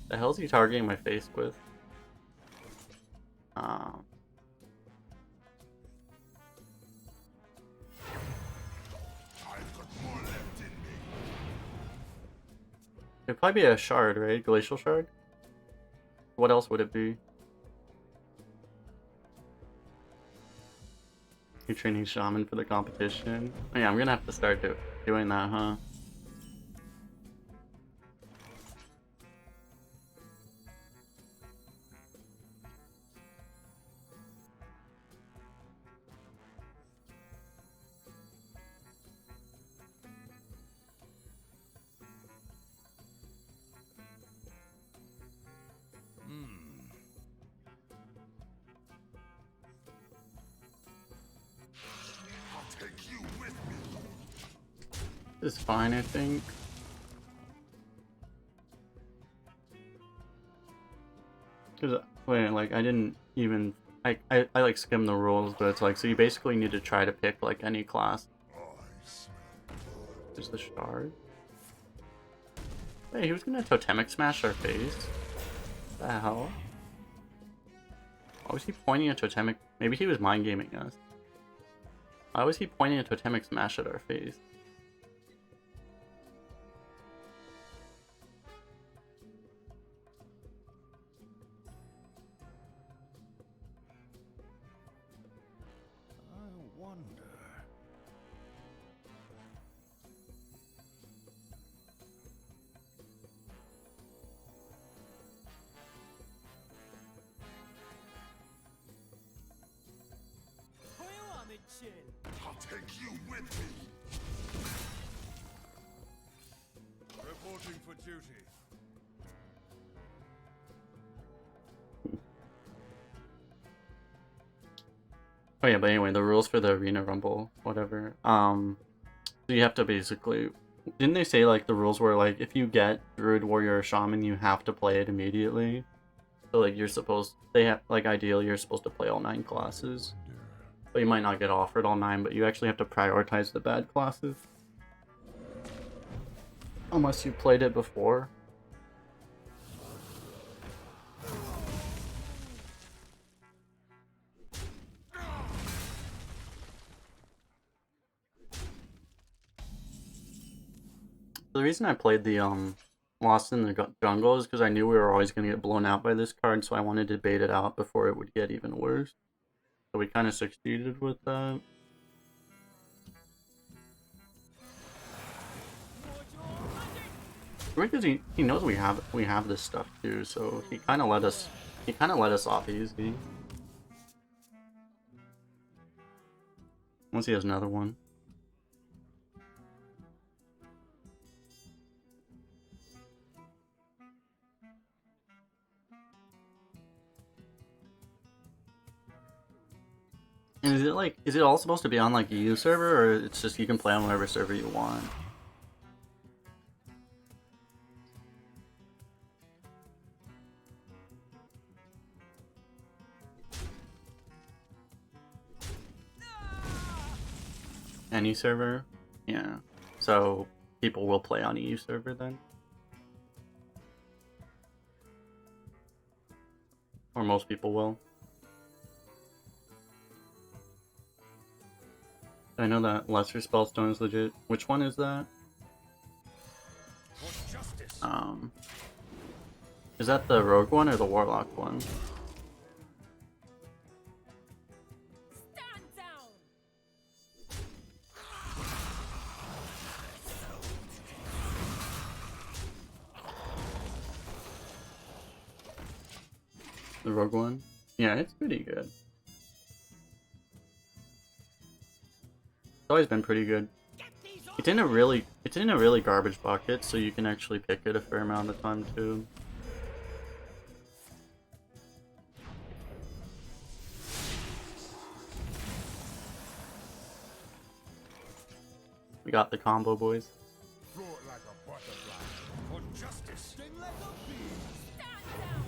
The hell's he targeting my face with? I've got more left in me. It'd probably be a shard, right? Glacial shard? What else would it be? You're training shaman for the competition? Oh yeah, I'm gonna have to start doing that, huh? I'll take you with me. It's fine, I think. Cause wait, like I didn't even I like skim the rules, but it's like so you basically need to try to pick like any class. I smell blood. There's the shard. Wait, he was gonna totemic smash our face. What the hell? Why was he pointing a totemic? Maybe he was mind gaming us. Why was he pointing a totemic smash at our face? I wonder. I'll take you with me. Reporting for duty. Oh yeah, but anyway, the rules for the Arena Rumble, whatever. So you have to basically, didn't they say like the rules were like if you get Druid, Warrior, or Shaman, you have to play it immediately. So like you're supposed, they have like ideally you're supposed to play all 9 classes. But you might not get offered all 9, but you actually have to prioritize the bad classes. Unless you played it before. The reason I played the Lost in the Jungle is because I knew we were always going to get blown out by this card, so I wanted to bait it out before it would get even worse. So we kind of succeeded with that. Because he knows we have this stuff too, so he kind of let us off easy. Once he has another one. And is it all supposed to be on like EU server, or it's just you can play on whatever server you want? Any server? Yeah. So people will play on EU server then? Or most people will. I know that Lesser Spellstone is legit. Which one is that? Is that the Rogue one or the Warlock one? Stand down. The Rogue one? Yeah, it's pretty good. It's always been pretty good. It's in a really garbage bucket, so you can actually pick it a fair amount of the time too. We got the combo, boys. Float like a butterfly. For justice. Sting like a bee. Stand down.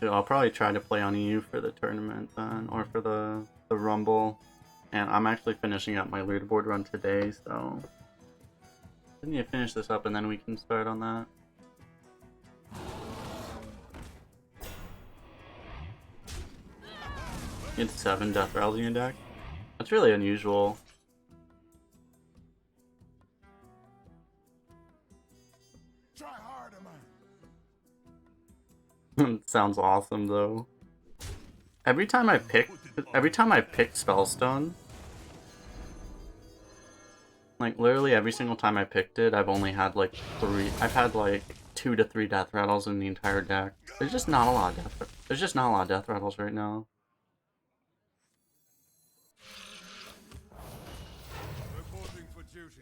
I'll probably try to play on EU for the tournament then, or for the Rumble. And I'm actually finishing up my leaderboard run today, so I need to finish this up and then we can start on that. You had 7 Death Rattles in your deck? That's really unusual. Try harder, man. Sounds awesome though. Every time I pick Spellstone, like literally every single time I picked it, I've only had like 3. I've had like 2 to 3 Death Rattles in the entire deck. There's just not a lot of Death Rattles right now. Reporting for duty.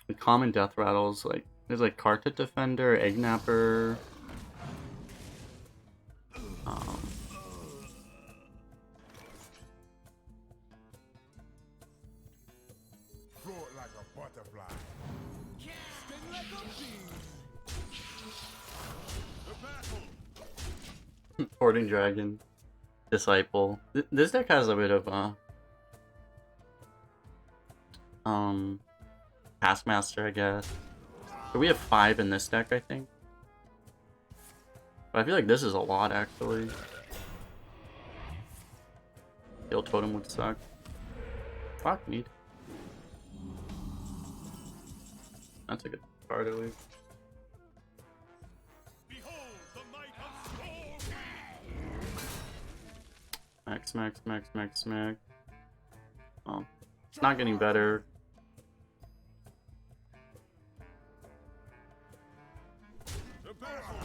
The common Death Rattles, like there's like Carpet Defender, Egg Napper. Float like a butterfly. Sting like a bee. The battle. Hoarding Dragon, Disciple. This deck has a bit of Taskmaster, I guess. So we have 5 in this deck, I think. But I feel like this is a lot, actually. Heal Totem would suck. Fuck me. That's a good card, at least. Behold the might of Storm. Smack, smack, smack, smack, smack. Oh. It's not getting better. The battle.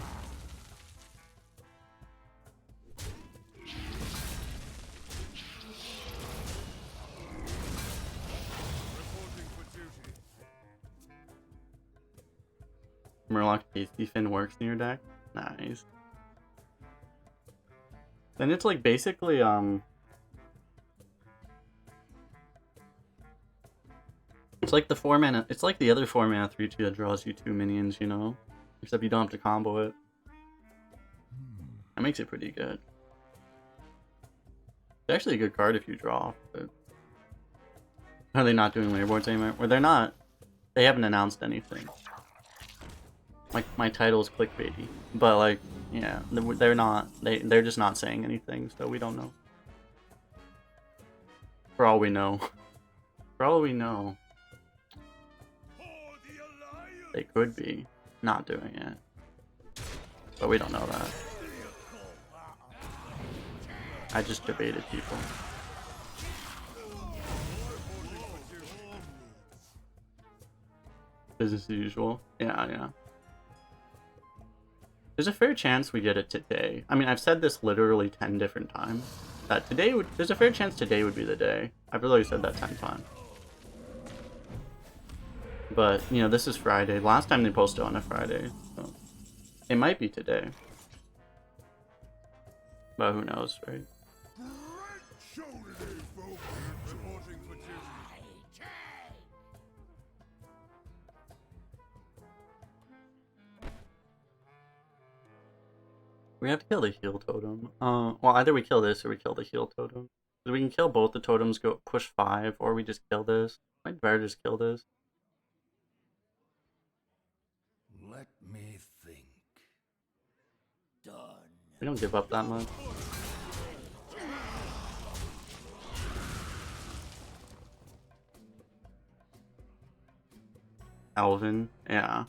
Reporting for duty. Murloc Tasty Fin works in your deck? Nice. Then it's like basically It's like the 4-mana. It's like the other 4-mana 3/2 that draws you 2 minions, you know? Except you don't have to combo it. That makes it pretty good. It's actually a good card if you draw, but... Are they not doing leaderboards anymore? Well, they're not. They haven't announced anything. Like, my title is clickbaity. But, like, yeah, they're not. They're just not saying anything, so we don't know. For all we know. For all we know. They could be not doing it. But we don't know that. I just debated people. Business as usual. Yeah. There's a fair chance we get it today. I mean, I've said this literally 10 different times. That today would... There's a fair chance today would be the day. I've literally said that 10 times. But, you know, this is Friday. Last time they posted on a Friday. So it might be today. But who knows, right? Great show today, folks. Reporting for duty. We have to kill the heal totem. Well, either we kill this or we kill the heal totem. So we can kill both the totems, go push 5, or we just kill this. Might better just kill this. Let me think. Done. We don't give up that much. Alvin, yeah.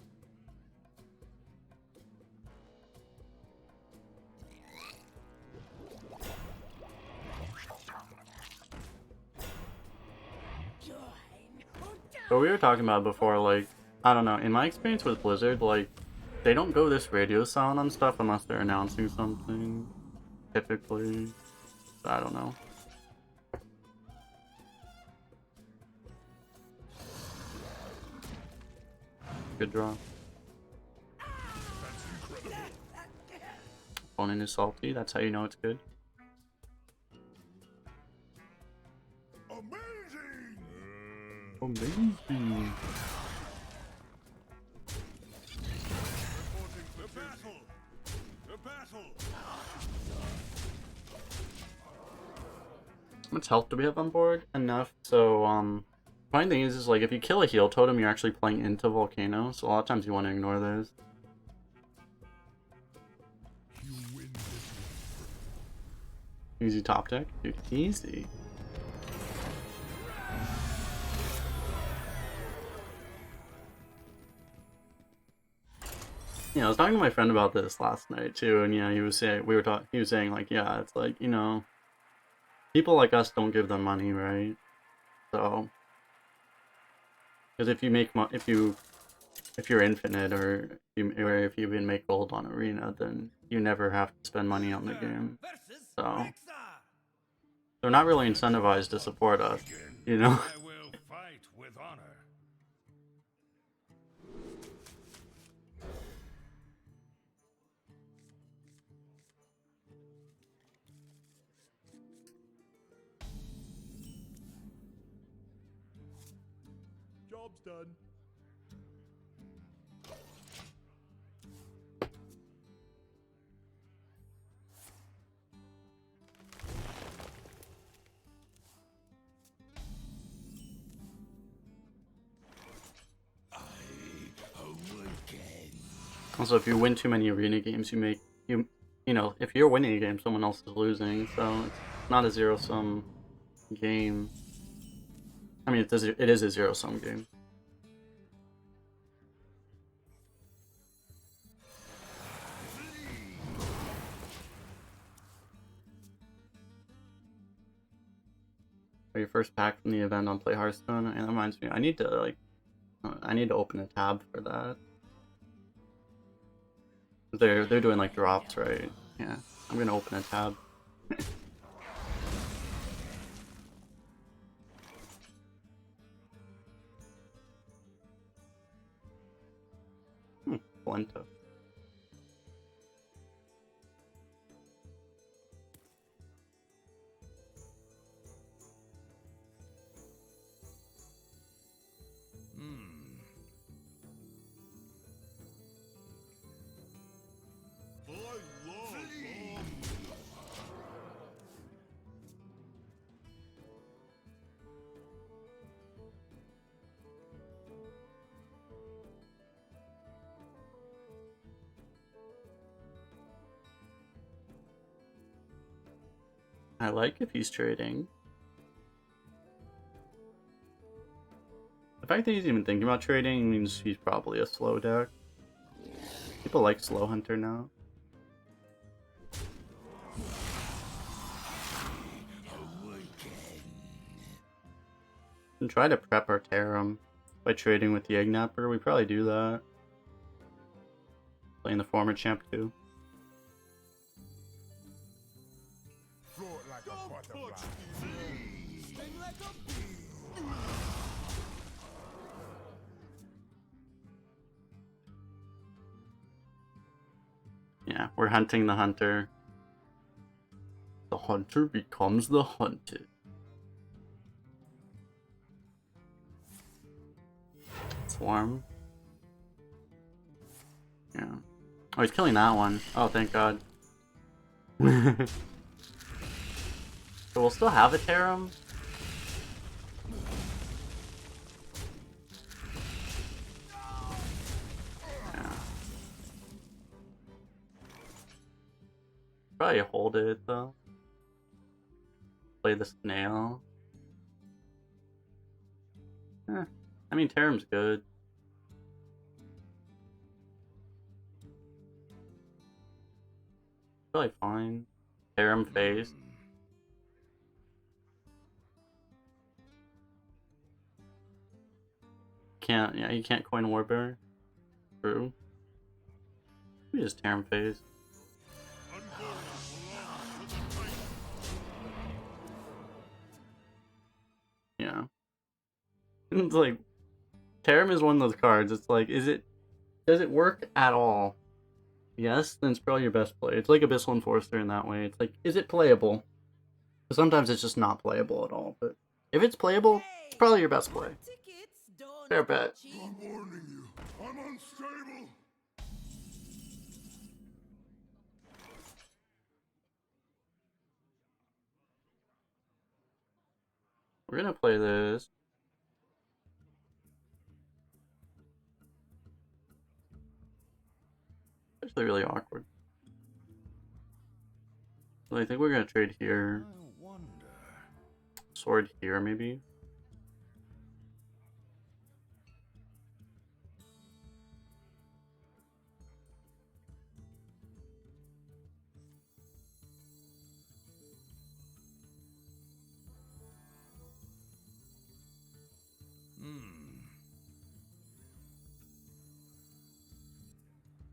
But we were talking about before, like, I don't know, in my experience with Blizzard, like, they don't go this radio silent on stuff unless they're announcing something, typically. So I don't know. Good draw. Opponent is salty, that's how you know it's good. Amazing. Amazing. The battle. The battle. How much health do we have on board? Enough. So, funny thing is like, if you kill a heal totem, you're actually playing into Volcano, so a lot of times you want to ignore those. You win this Easy top deck? Dude, easy. Yeah, I was talking to my friend about this last night too, and yeah, he was saying he was saying like, yeah, it's like, you know, people like us don't give them money, right? So, because if you make if you're infinite or if you even make gold on Arena, then you never have to spend money on the game. So they're not really incentivized to support us, you know. I will fight with honor. Job's done. Also, if you win too many Arena games, you know, if you're winning a game, someone else is losing, so it's not a zero-sum game. I mean, it is a zero-sum game. Your first pack from the event on Play Hearthstone, and that reminds me, I need to open a tab for that. They're doing like drops, right? Yeah, I'm gonna open a tab. Polenta. I like if he's trading. The fact that he's even thinking about trading means he's probably a slow deck. People like Slow Hunter now. And try to prep our Tarim by trading with the Eggnapper. We probably do that. Playing the former champ too. Float like a butterfly. Sting like a bee. Yeah, we're hunting the hunter. The hunter becomes the hunted. Swarm. Yeah. Oh, he's killing that one. Oh, thank God. So we'll still have a Tarim. Yeah. Probably hold it though. Play the snail. I mean, Tarim's good. Probably fine. Tarim face. Can't, yeah, you can't coin Warbearer. True. We just Tarim face. Yeah. It's like, Tarim is one of those cards. It's like, does it work at all? Yes, then it's probably your best play. It's like Abyssal Enforcer in that way. It's like, is it playable? But sometimes it's just not playable at all. But if it's playable, it's probably your best play. Fair bet. I'm warning you. I'm unstable. We're gonna play this. Actually really awkward. So I think we're gonna trade here. I wonder. Sword here, maybe.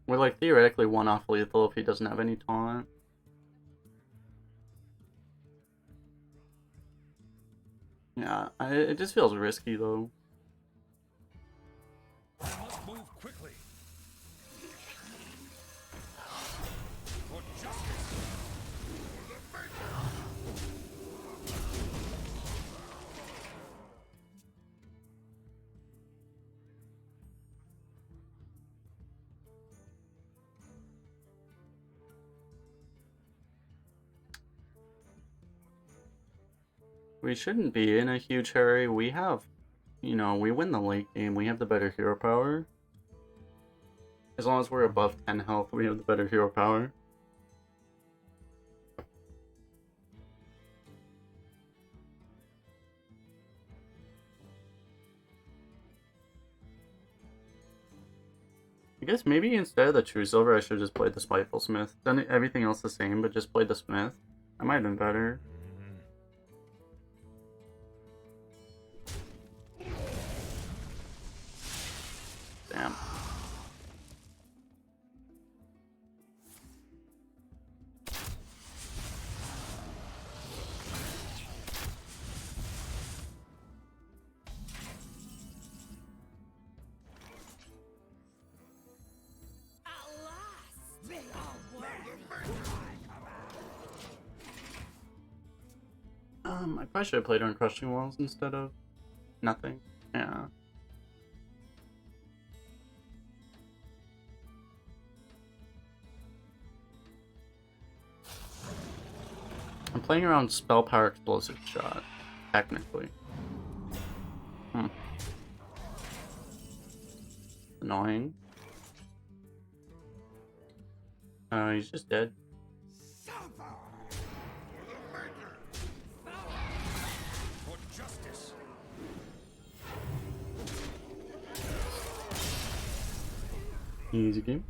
We're like theoretically one off lethal if he doesn't have any taunt. Yeah, it just feels risky though. Must move quickly. For justice. For the maker. We shouldn't be in a huge hurry. We have, you know, we win the late game. We have the better hero power. As long as we're above 10 health, we have the better hero power. I guess maybe instead of the True Silver, I should just play the Spiteful Smith. Done everything else the same, but just play the Smith. That might have been better. Damn. I probably should have played on Crushing Walls instead of nothing. Yeah. I'm playing around Spell Power Explosive Shot, technically. Annoying. He's just dead. Suffer. For the maker. Easy game.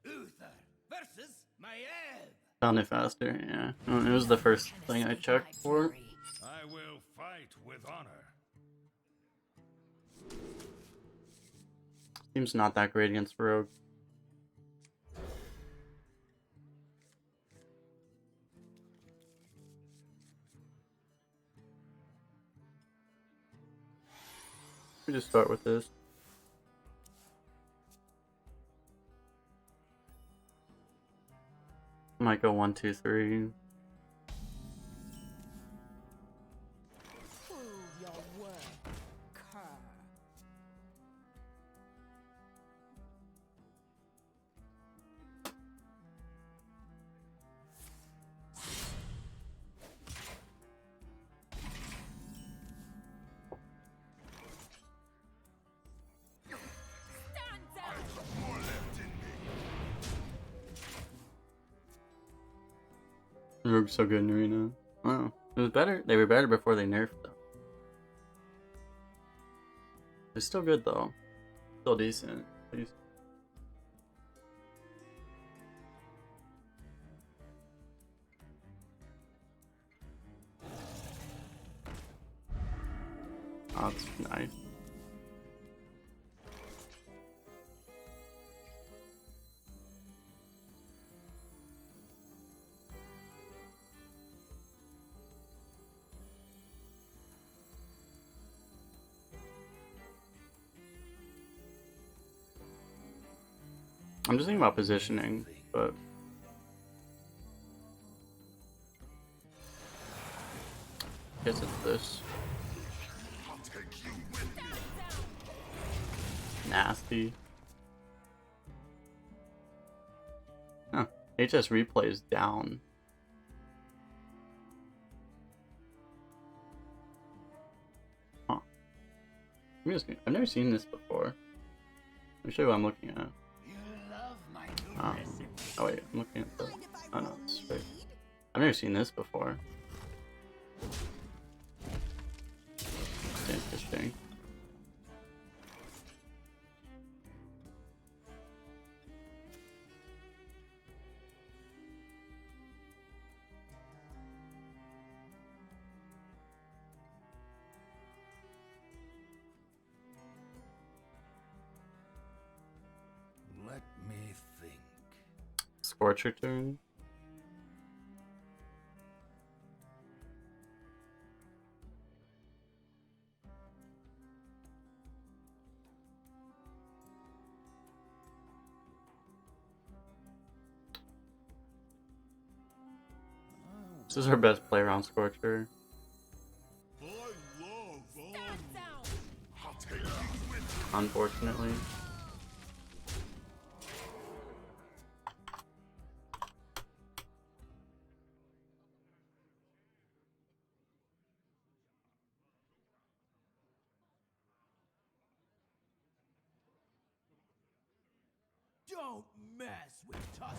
Uther versus Maiev. Found it faster, yeah. Oh, it was the first thing I checked for. I will fight with honor. Seems not that great against Rogue. We just start with this. Might go 1, 2, 3. Prove your worth, cur. Stand down. More left in me. Rogue's so good in Arena. Wow. It was better. They were better before they nerfed them. They're still good though. Still decent. At least. Oh, that's nice. I'm just thinking about positioning, but I guess it's this. I'll take you with me. Nasty. Huh. HS replay is down. Huh. I've never seen this before. Let me show you what I'm looking at. You love my new recipe. Oh wait, I'm looking at the... Oh no, it's straight. I've never seen this before. It's interesting. Let me think. Scorcher turn. This is our best play around Scorcher. I love Stand down. I'll take you with me. Unfortunately. Don't mess with Tusker.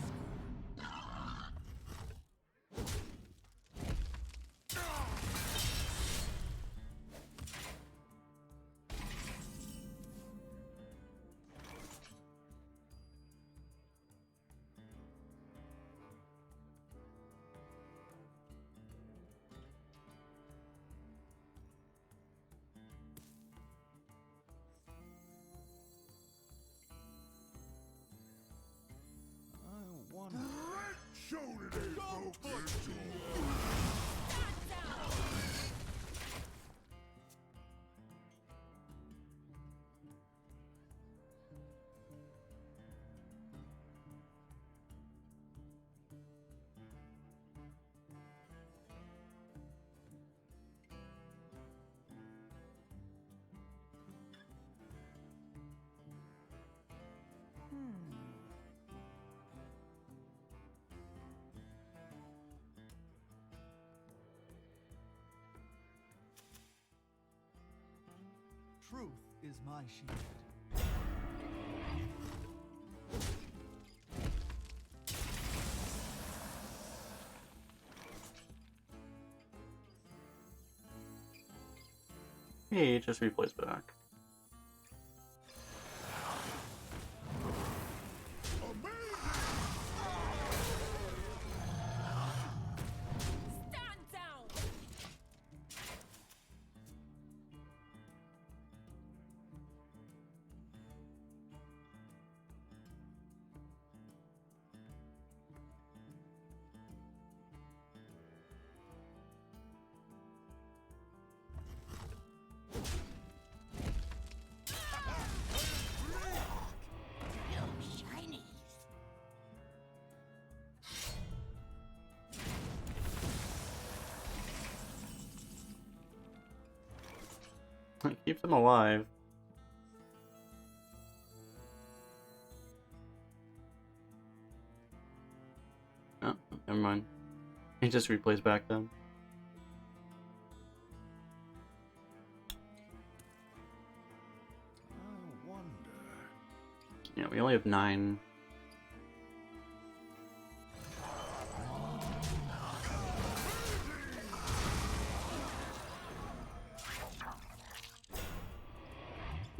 I wonder Truth is my shield. Hey, just replays back. Stand down. It keeps him alive. Oh, never mind. He just replays back then. I wonder. Yeah, we only have 9.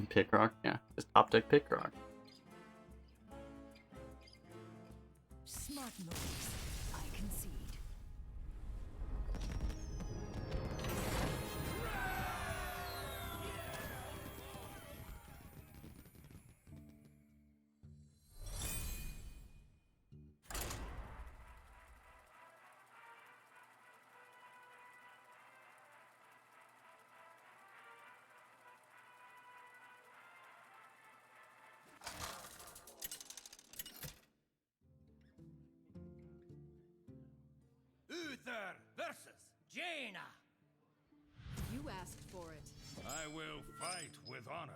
Pick rock, yeah. Just top deck pick rock. Smart moves. I concede. Uther versus Jaina. You asked for it. I will fight with honor.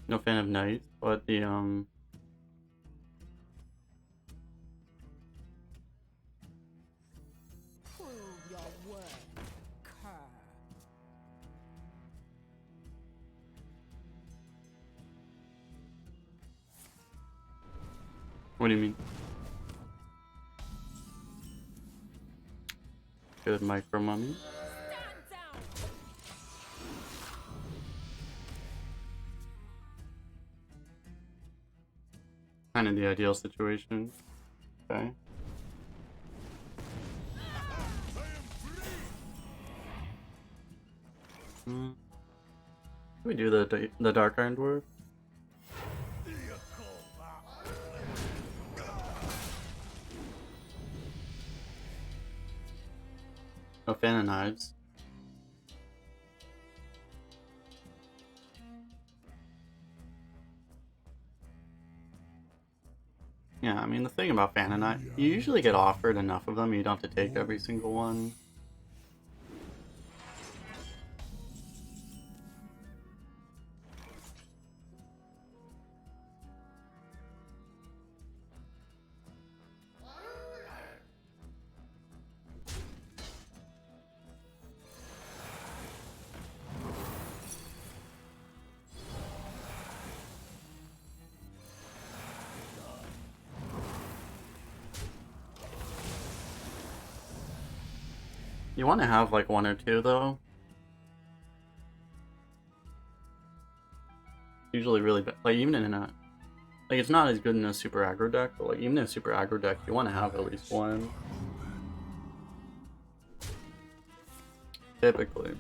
No fan of knights, but the Prove your worth, cur. what do you mean? Good micro mummy. Stand down. Kind of the ideal situation. Okay. Can we do the Dark Iron Dwarf? No fan of knives. Yeah, I mean the thing about fan of knives, you usually get offered enough of them, you don't have to take every single one. You want to have like 1 or 2 though. Usually really bad. Like even in a like it's not as good in a super aggro deck, but like even in a super aggro deck, you want to have at least 1. Typically.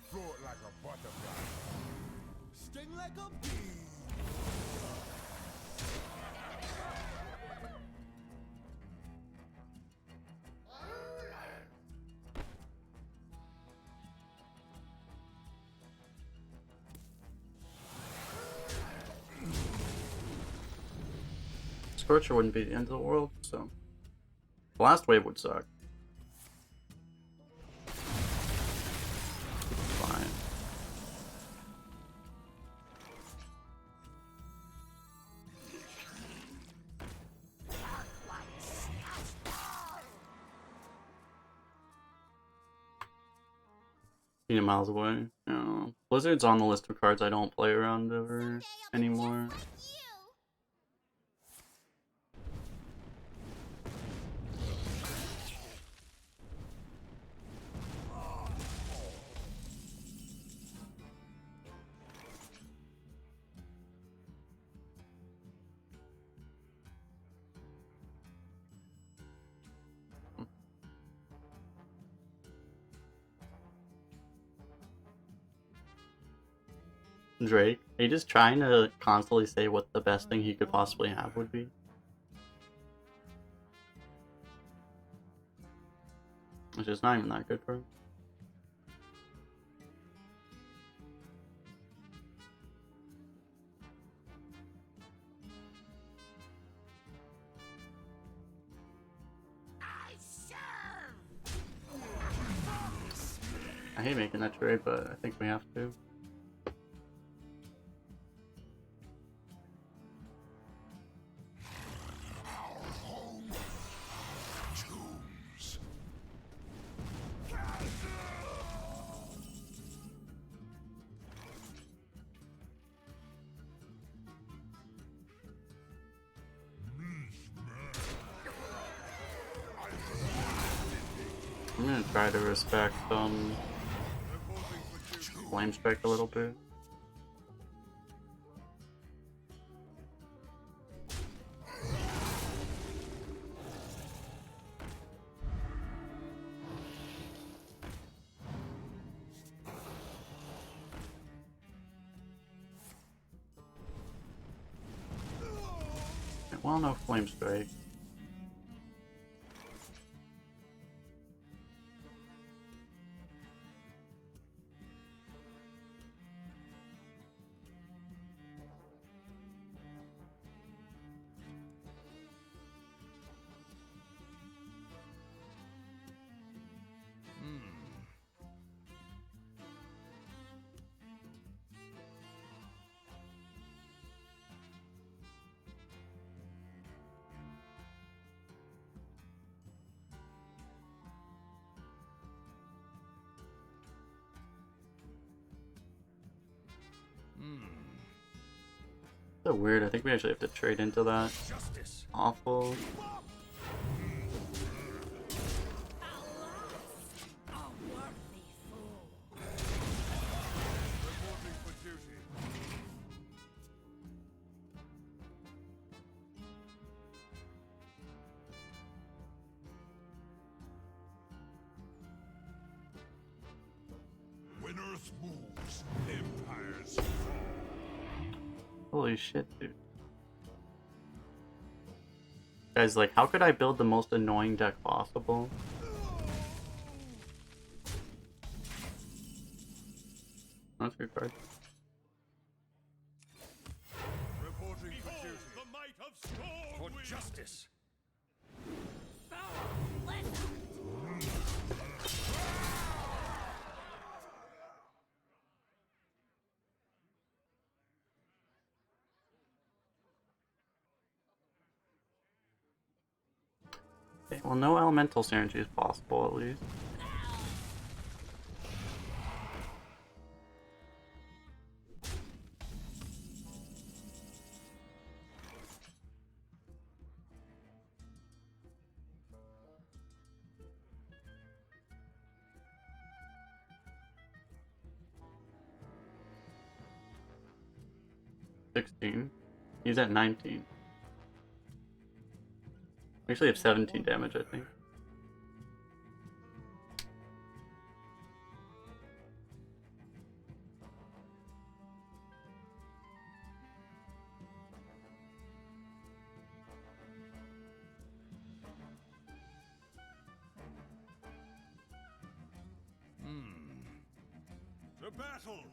Float like a butterfly. Sting like a bee. Scorcher wouldn't be the end of the world, so Blast Wave would suck. Fine. Miles away. No. Blizzard's on the list of cards I don't play around ever anymore. Drake, are you just trying to constantly say what the best thing he could possibly have would be? Which is not even that good for him. I hate making that trade, but I think we have to. I'm gonna try to respect Flame Strike a little bit. Well, no Flame Strike. So weird. I think we actually have to trade into that. Justice. Awful. Reporting for duty. When Earth moves, empires fall. Holy shit, dude. Guys, like, how could I build the most annoying deck possible? That's your card. Reporting for Behold duty. the might of storm For wind. justice. Okay, well, no elemental synergy is possible, at least. He's at 19. We actually have 17 damage, I think. To battle.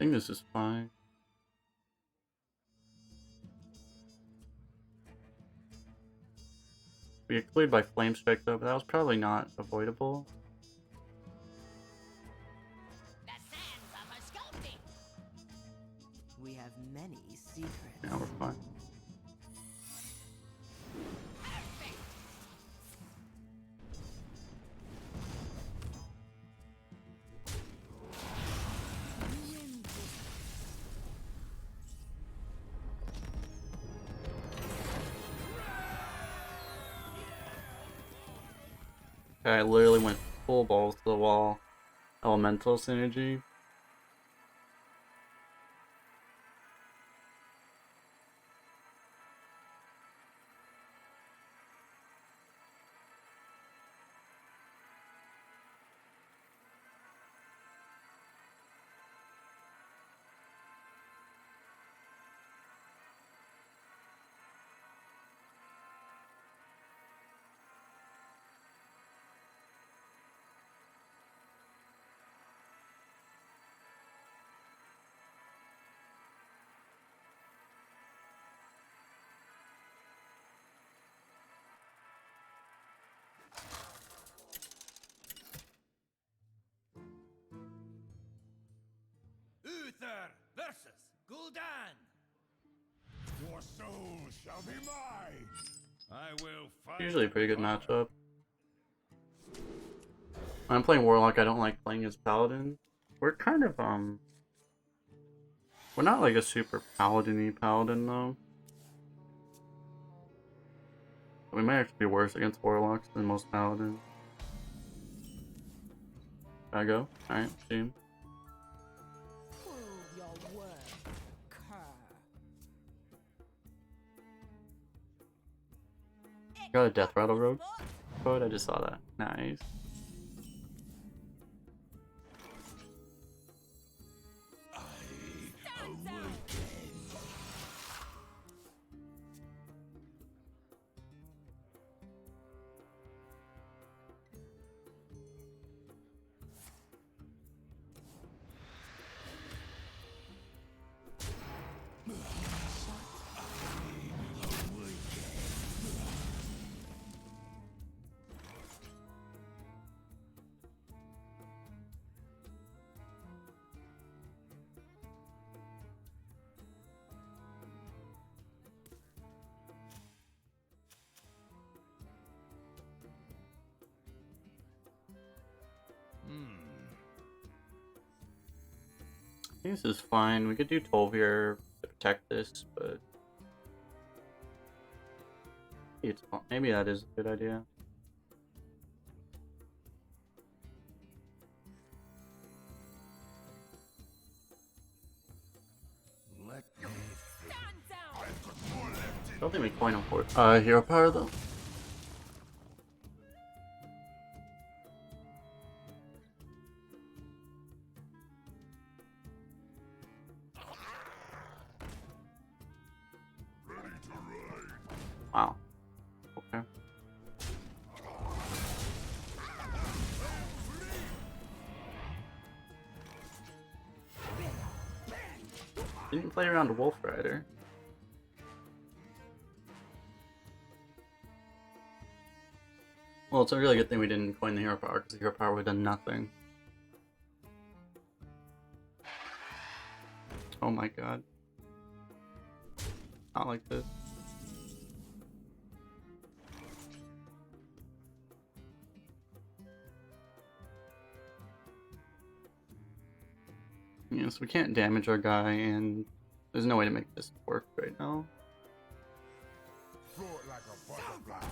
think this is fine. We get cleared by Flame Strike though, but that was probably not avoidable. The sands of a sculpting. We have many secrets. Yeah, we're fine. Perfect. Okay, I literally went full balls to the wall. Elemental synergy. Uther versus Gul'dan. Your soul shall be mine. I will fight. Usually a pretty good matchup. When I'm playing Warlock, I don't like playing as Paladin. We're kind of, we're not like a super Paladin-y Paladin, though. We might actually be worse against Warlocks than most Paladins. Should I go? Alright, team. Prove your worth, cur. Got a Death Rattle Rogue code, I just saw that. Nice. Stands out. I think this is fine. We could do 12 here to protect this, but it's fine. Maybe that is a good idea. Let me Stands out. I've got more left in I don't think we coin him for hero power though. ready to ride. Wow. Okay. Didn't play around a Wolf Rider. Well, it's a really good thing we didn't coin the hero power, because the hero power would have done nothing. Oh my god. Not like this. Yeah, so we can't damage our guy, and there's no way to make this work right now. Float like a butterfly.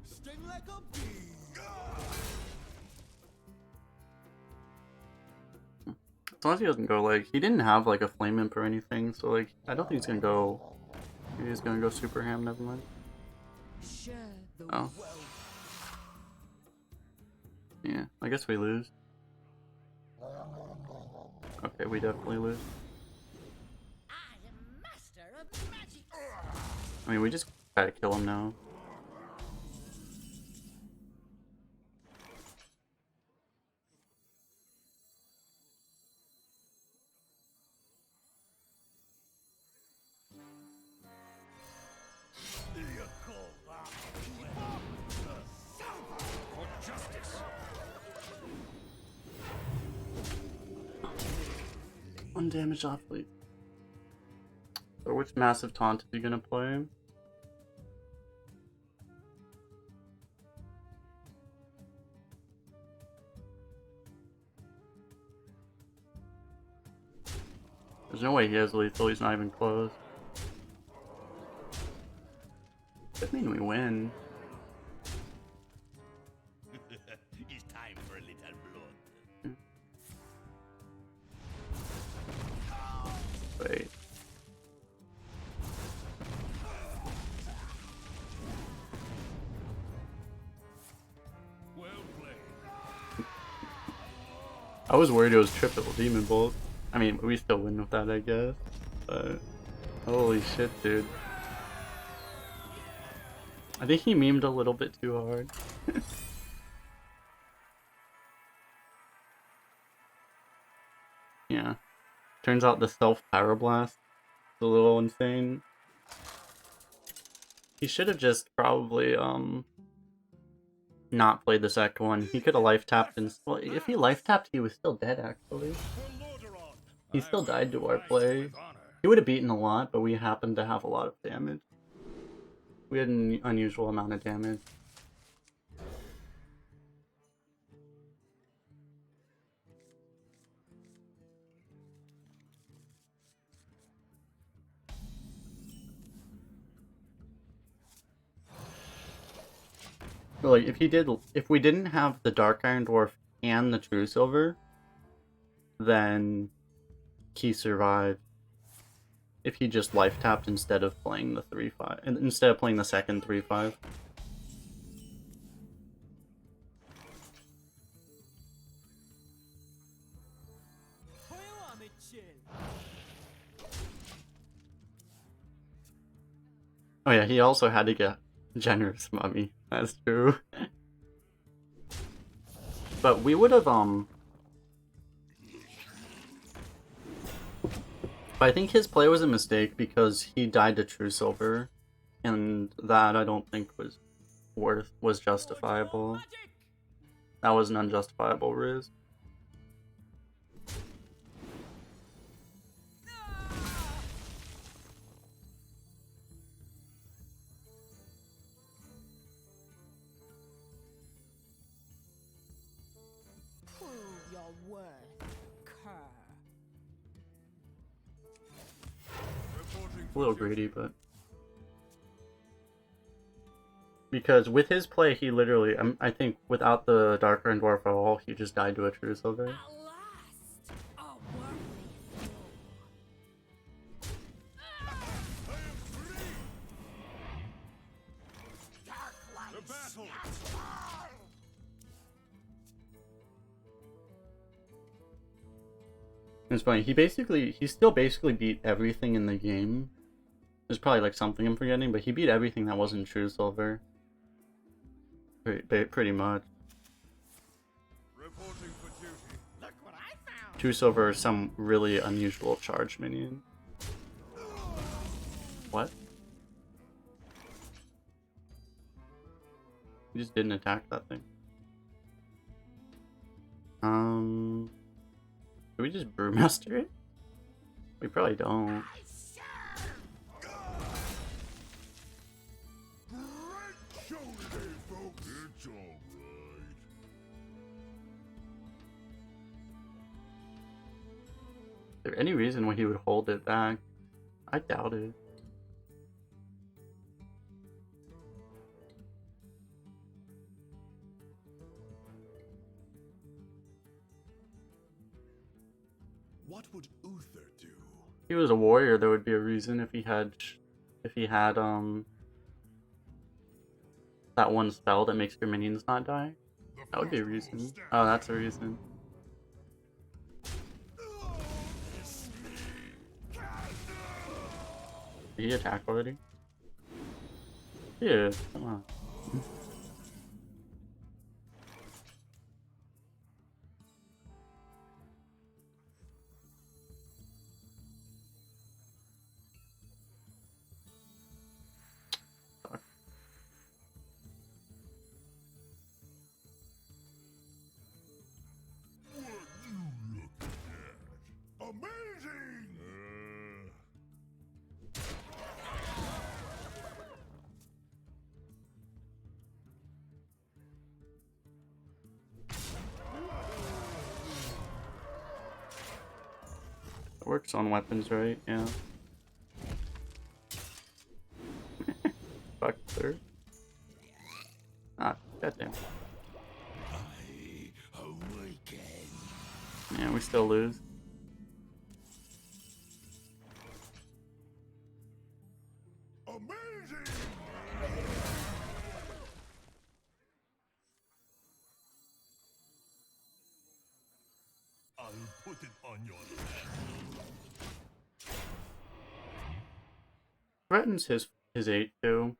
Sting like a bee. As long as he doesn't go, like, he didn't have, like, a Flame Imp or anything, so, like, I don't think he's gonna go, maybe he's gonna go Super Ham, never mind. Share the Oh. wealth. Yeah, I guess we lose. Okay, we definitely lose. I am master of magic. I mean, we just gotta kill him now. Undamaged athlete. So which massive taunt is he gonna play? There's no way he has lethal, he's not even close. Could mean we win. It's time for a little blood. Wait. Well played. I was worried it was triple demon bolt. I mean, we still win with that, I guess. But holy shit, dude. I think he memed a little bit too hard. Yeah. Turns out the self pyroblast is a little insane. He should have just probably not played the second one. He could have life tapped and well, if he life tapped, he was still dead actually. He still died to our play. He would have beaten a lot, but we happened to have a lot of damage. We had an unusual amount of damage. So, like, if we didn't have the Dark Iron Dwarf and the True Silver, then he survived. If he just life tapped instead of playing the 3/5, and instead of playing the second 3/5. Oh yeah, he also had to get Generous Mummy. That's true. But we would have But I think his play was a mistake because he died to True Silver, and that I don't think was justifiable. That was an unjustifiable risk. Prove your worth, cur. A little greedy, but because with his play, he literally, I think, without the Dark Iron Dwarf at all, he just died to a True Silver. At last, a worthy foe. Dark light. The battle. It's funny, he still basically beat everything in the game. There's probably like something I'm forgetting, but he beat everything that wasn't True Silver. Pretty much. Reporting for duty. Look what I found. True Silver is some really unusual charge minion. What? He just didn't attack that thing. Do we just Brewmaster it? We probably don't. Great show today, folks. It's all right. Is there any reason why he would hold it back? I doubt it. What would Uther do? If he was a warrior, there would be a reason if he had that one spell that makes your minions not die. That would be a reason. Oh, that's a reason. Did he attack already? Dude, come on. Amazing works on weapons, right? Yeah. Fuck, sir. Ah, goddamn. Yeah, we still lose. Amazing! I'll put it on your head. Threatens his 8 too.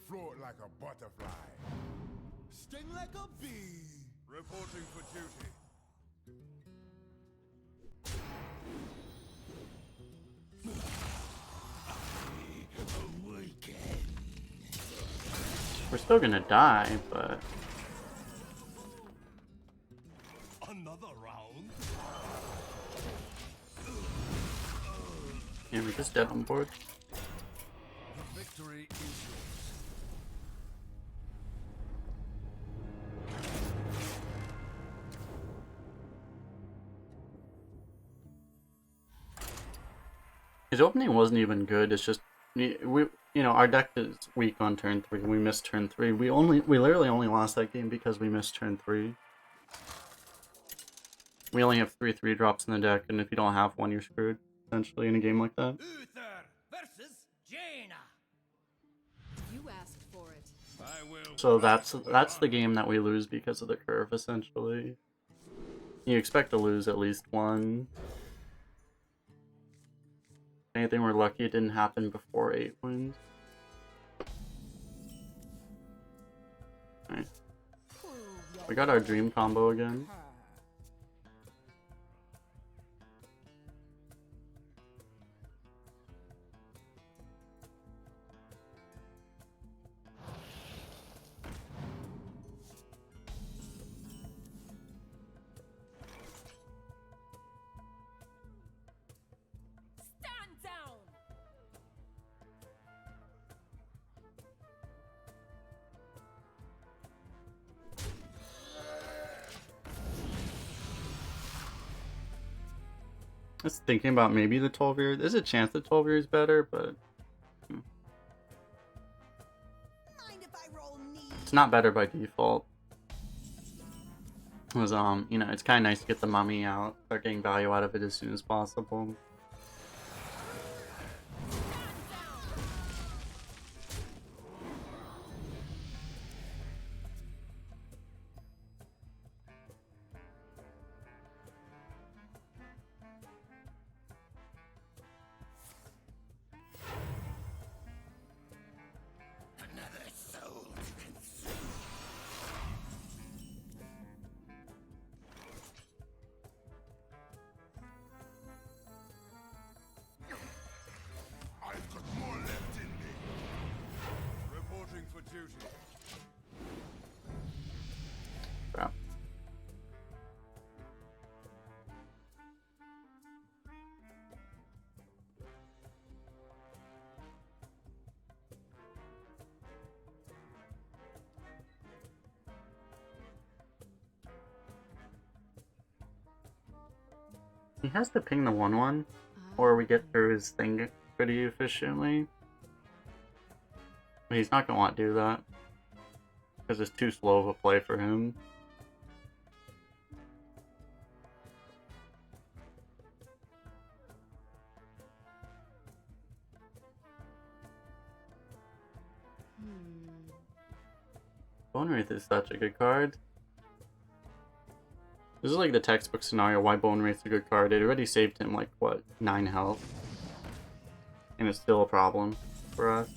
Float like a butterfly. Sting like a bee. Reporting for duty. We're still gonna die, but Another round? yeah, we're just dead on board. The victory is yours. His opening wasn't even good. It's just our deck is weak on turn 3. We missed turn 3. We literally only lost that game because we missed turn 3. We only have 3 drops in the deck, and if you don't have one, you're screwed, essentially, in a game like that. Uther versus Jaina. You asked for it. I will. So that's the game that we lose because of the curve, essentially. You expect to lose at least one. Anything we're lucky it didn't happen before 8 wins. Alright. We got our dream combo again. Stand down. I was thinking about maybe the 12 year. There's a chance the 12 year is better, but Mind if I roll knee? it's not better by default. Because it's kind of nice to get the mummy out, start getting value out of it as soon as possible. I've got more left in me. Reporting for duty. Crap. He has to ping the 1/1, or we get through his thing pretty efficiently. But he's not gonna want to do that because it's too slow of a play for him. Bone Wraith is such a good card. This is like the textbook scenario why Bone Wraith's a good card. It already saved him like, what, 9 health? And it's still a problem for us.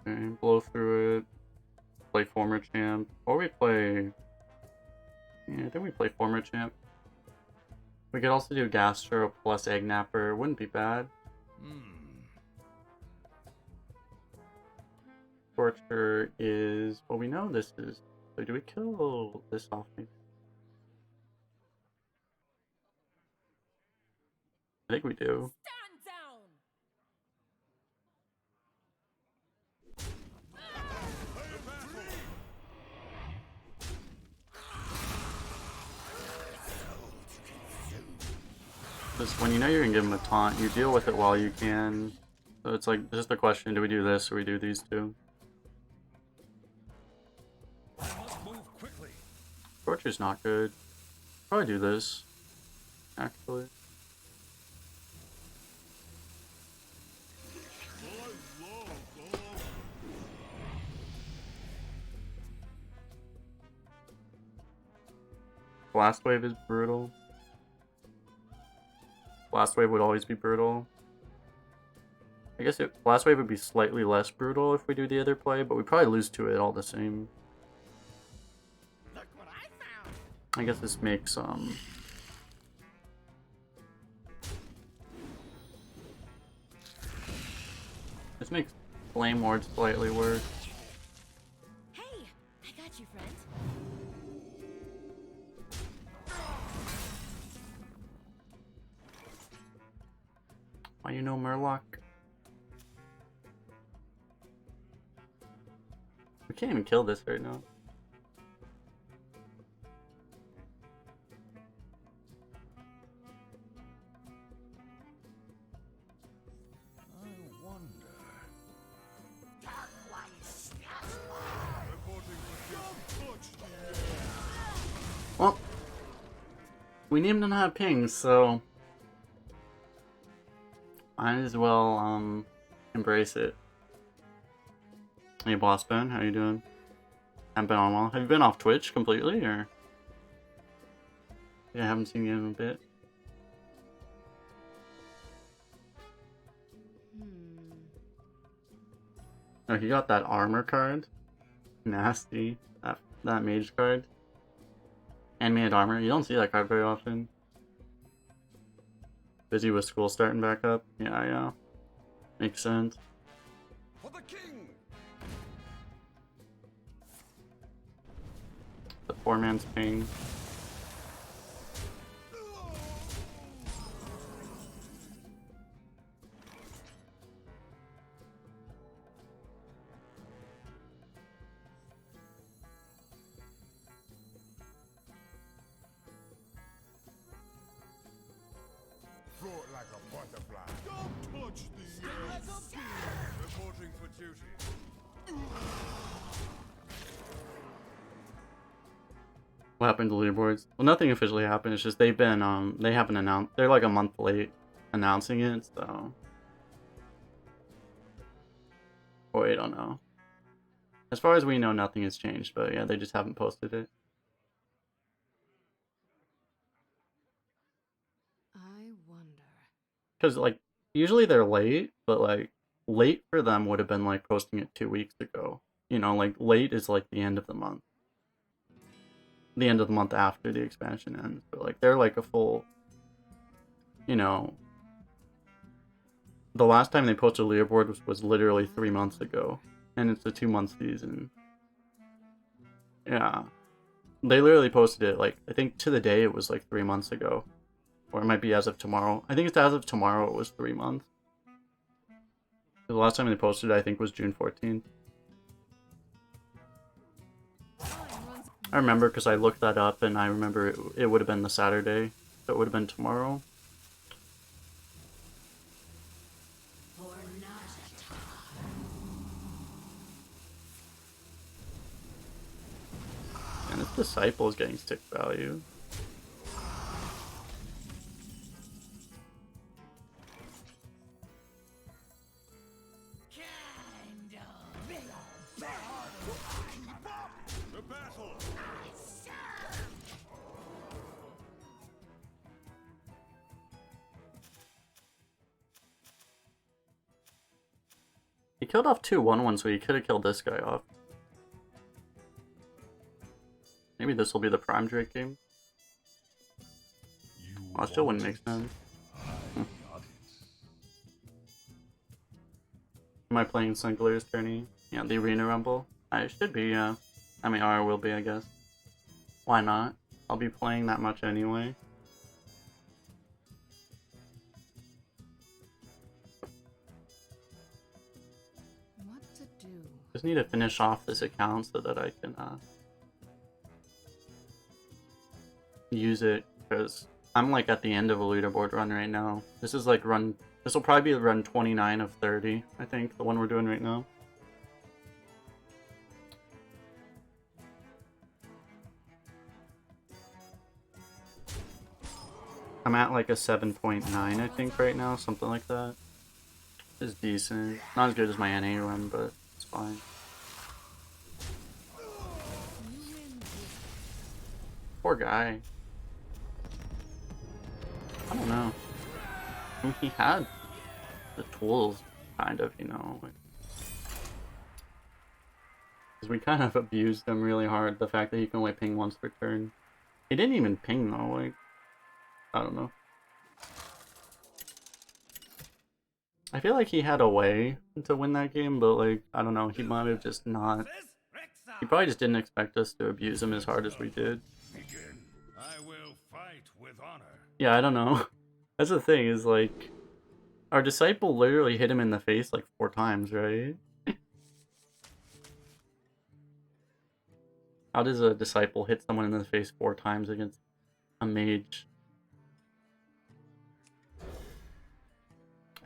Okay, blow through it. Play former champ. Or we play... Yeah, I think we play former champ. We could also do Gastro plus Egg Napper. Wouldn't be bad. Torture is... Well, we know this is... So do we kill this off maybe? I think we do. Stand down. Just when you know you're gonna give him a taunt, you deal with it while you can. So it's like just the question: do we do this or we do these two? Move quickly. Torture's not good. Probably do this. Actually. Blast Wave is brutal. Blast Wave would always be brutal. I guess Blast Wave would be slightly less brutal if we do the other play, but we probably lose to it all the same. Look what I found. I guess this makes this makes Flame Ward slightly worse. Hey, I got you, friend. Why you know Murloc? We can't even kill this right now. I wonder. Well, we named them have pings, so might as well embrace it. Hey Boss Ben, how you doing? Haven't been on a while. Have you been off Twitch completely, or? Yeah, I haven't seen you in a bit. Oh, he got that armor card. Nasty. That mage card. Animated armor. You don't see that card very often. Busy with school starting back up. Yeah. Makes sense. For the king. The poor man's ping. Float like a butterfly. Don't touch the air. Reporting for duty. What happened to leaderboards? Well, nothing officially happened. It's just they've been they haven't announced. They're like a month late announcing it, so. Boy, I don't know. As far as we know, nothing has changed, but yeah, they just haven't posted it. I wonder. Because, like, usually they're late, but, like, late for them would have been, like, posting it 2 weeks ago. You know, like, late is, like, the end of the month. The end of the month after the expansion ends. But, like, they're, like, a full, you know... The last time they posted a leaderboard was literally 3 months ago. And it's a 2-month season. Yeah. They literally posted it, like, I think to the day it was, like, 3 months ago. Or it might be as of tomorrow. I think it's as of tomorrow it was 3 months. The last time they posted it, I think, was June 14th. I remember because I looked that up and I remember it would have been the Saturday. So it would have been tomorrow. And this disciple is getting stick value. The battle. He killed off 2 1/1, so he could have killed this guy off. Maybe this will be the Prime Drake game. Well, it still wouldn't make sense. Am I playing Sunkeeper's tourney? Yeah, the Arena Rumble? I should be, yeah. I mean, or I will be, I guess. Why not? I'll be playing that much anyway. What to do? Just need to finish off this account so that I can use it, because I'm like at the end of a leaderboard run right now. This is like run. This will probably be run 29 of 30. I think the one we're doing right now. I'm at like a 7.9, I think, right now, something like that. It's decent. Not as good as my NA run, but it's fine. Poor guy. I don't know. I mean, he had the tools, kind of, you know. Because we kind of abused him really hard, the fact that he can only ping once per turn. He didn't even ping, though, like... I don't know. I feel like he had a way to win that game, but like, I don't know, he might have just not... He probably just didn't expect us to abuse him as hard as we did. Begin. I will fight with honor. Yeah, I don't know. That's the thing, is like... Our disciple literally hit him in the face like 4 times, right? How does a disciple hit someone in the face 4 times against a mage?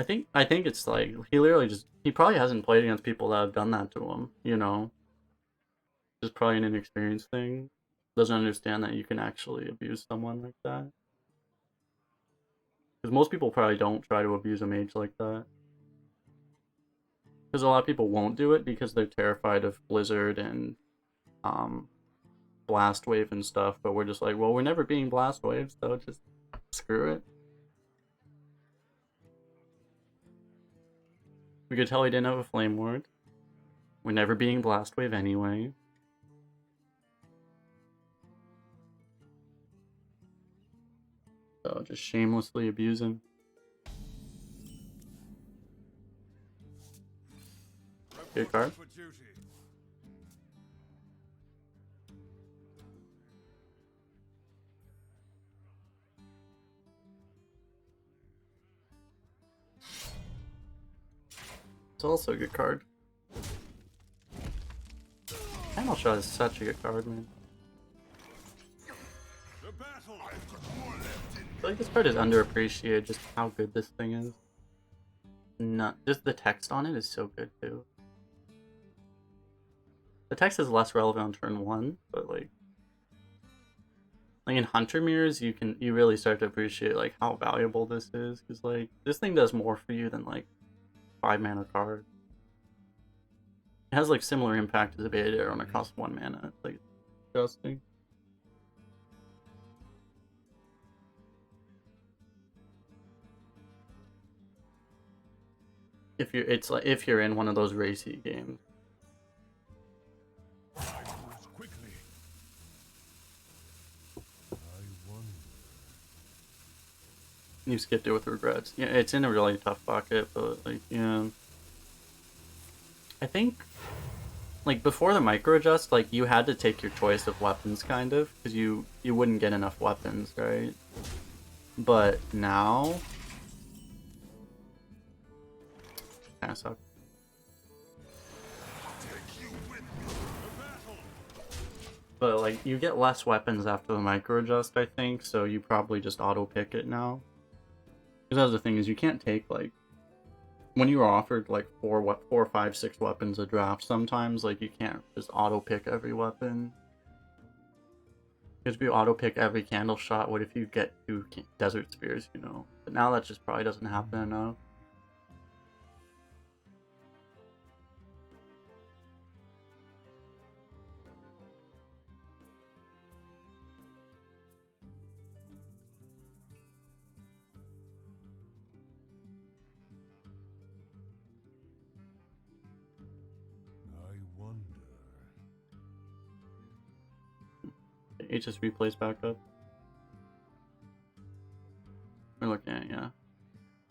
I think it's like, he probably hasn't played against people that have done that to him, you know? It's probably an inexperienced thing. Doesn't understand that you can actually abuse someone like that. Because most people probably don't try to abuse a mage like that. Because a lot of people won't do it because they're terrified of Blizzard and Blast Wave and stuff, but we're just like, well, we're never being Blast Wave, so just screw it. We could tell he didn't have a Flame Ward. We're never being Blast Wave anyway. So just shamelessly abuse him. Good card. For duty. It's also a good card. Panel Shot is such a good card, man. The battle. I feel like this card is underappreciated, just how good this thing is. Not just the text on it is so good too. The text is less relevant on turn 1, but like in Hunter Mirrors, you really start to appreciate like how valuable this is, because like this thing does more for you than like 5 mana card. It has like similar impact as a Beta Arrow and it costs 1 mana. It's like disgusting. If you're in one of those racy games. I move quickly. I wonder. You skipped it with regrets. Yeah, it's in a really tough pocket, but like, yeah. I think, like, before the micro adjust, like, you had to take your choice of weapons, kind of, because you wouldn't get enough weapons, right? But now, kind of sucks. But like, you get less weapons after the micro adjust, I think, so you probably just auto pick it now. Because that's the thing, is you can't take like, when you are offered like 4, 5, 6 weapons a draft, sometimes like you can't just auto pick every weapon. Because if you auto pick every candle shot, what if you get 2 desert spears, you know? But now that just probably doesn't happen enough. I wonder. HS replays back up. We're looking at, yeah.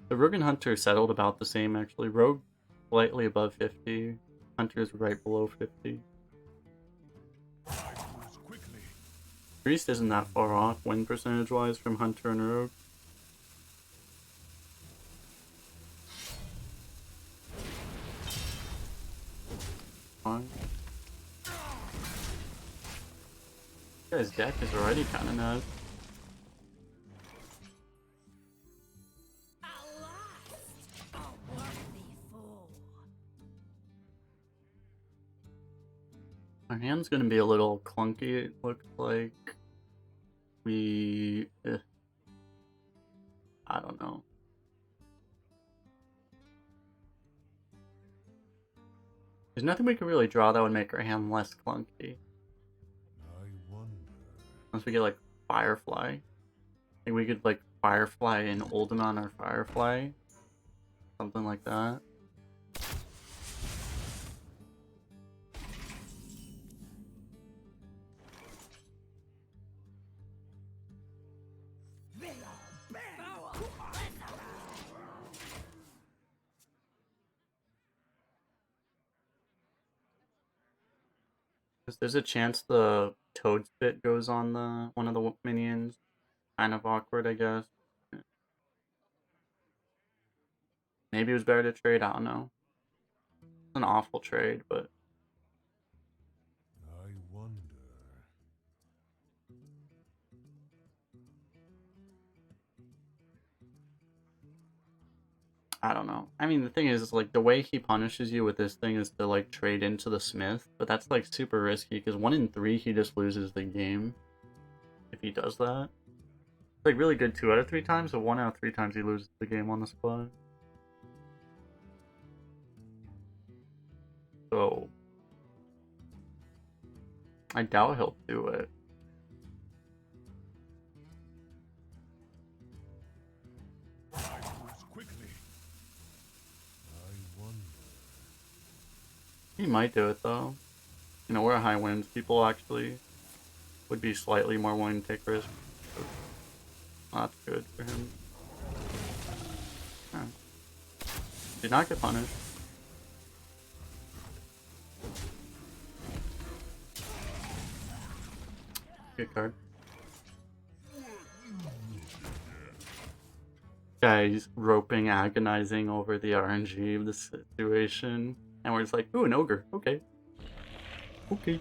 The Rogue and Hunter settled about the same, actually. Rogue slightly above 50. Hunter's right below 50. I move quickly. Priest isn't that far off win percentage wise from Hunter and Rogue. Fine. This guy's deck is already kind of nuts. Our hand's gonna be a little clunky, it looks like. I don't know. There's nothing we can really draw that would make our hand less clunky. I wonder. Unless we get like Firefly. I think we could like Firefly and Uldum on our Firefly. Something like that. There's a chance the toad spit goes on the one of the minions. Kind of awkward, I guess. Maybe it was better to trade, I don't know. It's an awful trade, but I wonder. I don't know. I mean, the thing is, like, the way he punishes you with this thing is to, like, trade into the smith, but that's, like, super risky, because 1 in 3 he just loses the game if he does that. It's, like, really good 2 out of 3 times, but 1 out of 3 times he loses the game on the spot. So, I doubt he'll do it. Quickly. I wonder. He might do it, though. You know, we're high winds. People actually would be slightly more willing to take risks. So that's good for him. Yeah. Did not get punished. Good card. Guys roping, agonizing over the RNG of the situation. And we're just like, ooh, an ogre. Okay. Okay.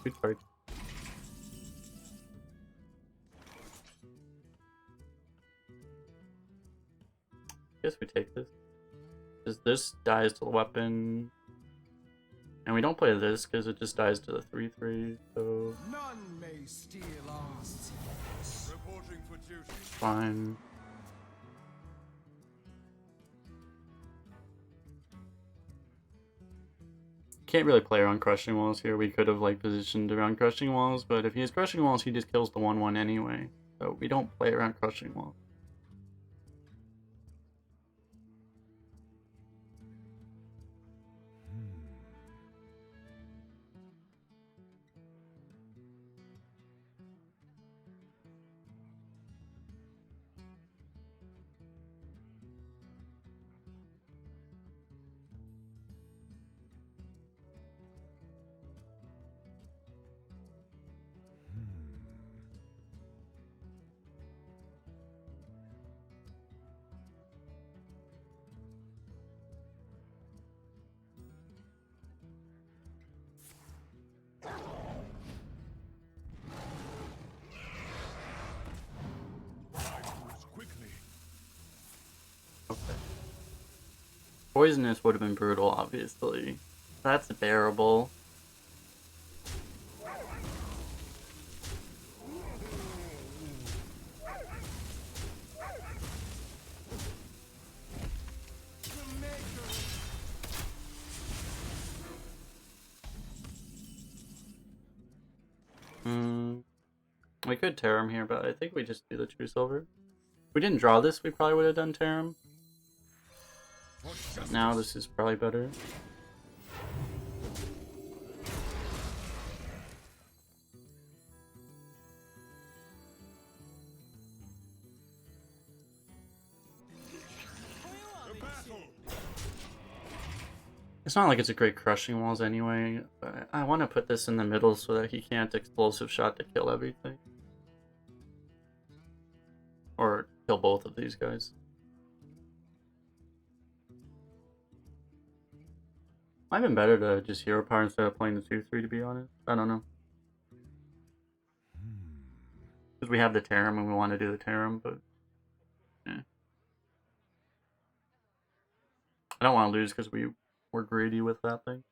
Good card. Guess we take this. Because this dies to the weapon. And we don't play this because it just dies to the 3/3, so None may steal our secrets. Reporting for duty. fine. Can't really play around crushing walls here. We could have like positioned around crushing walls, but if he has crushing walls, he just kills the 1/1 anyway. So we don't play around crushing walls. Quickly. Okay. Poisonous would have been brutal, obviously. That's bearable. We could Tarim here, but I think we just do the True Silver. If we didn't draw this, we probably would have done Tarim. But now this is probably better. It's not like it's a great crushing walls anyway, but I want to put this in the middle so that he can't explosive shot to kill everything. Or kill both of these guys. Might have been better to just hero power instead of playing the 2/3, to be honest. I don't know. Because we have the Tarim and we want to do the Tarim, but yeah. I don't want to lose because we're greedy with that thing.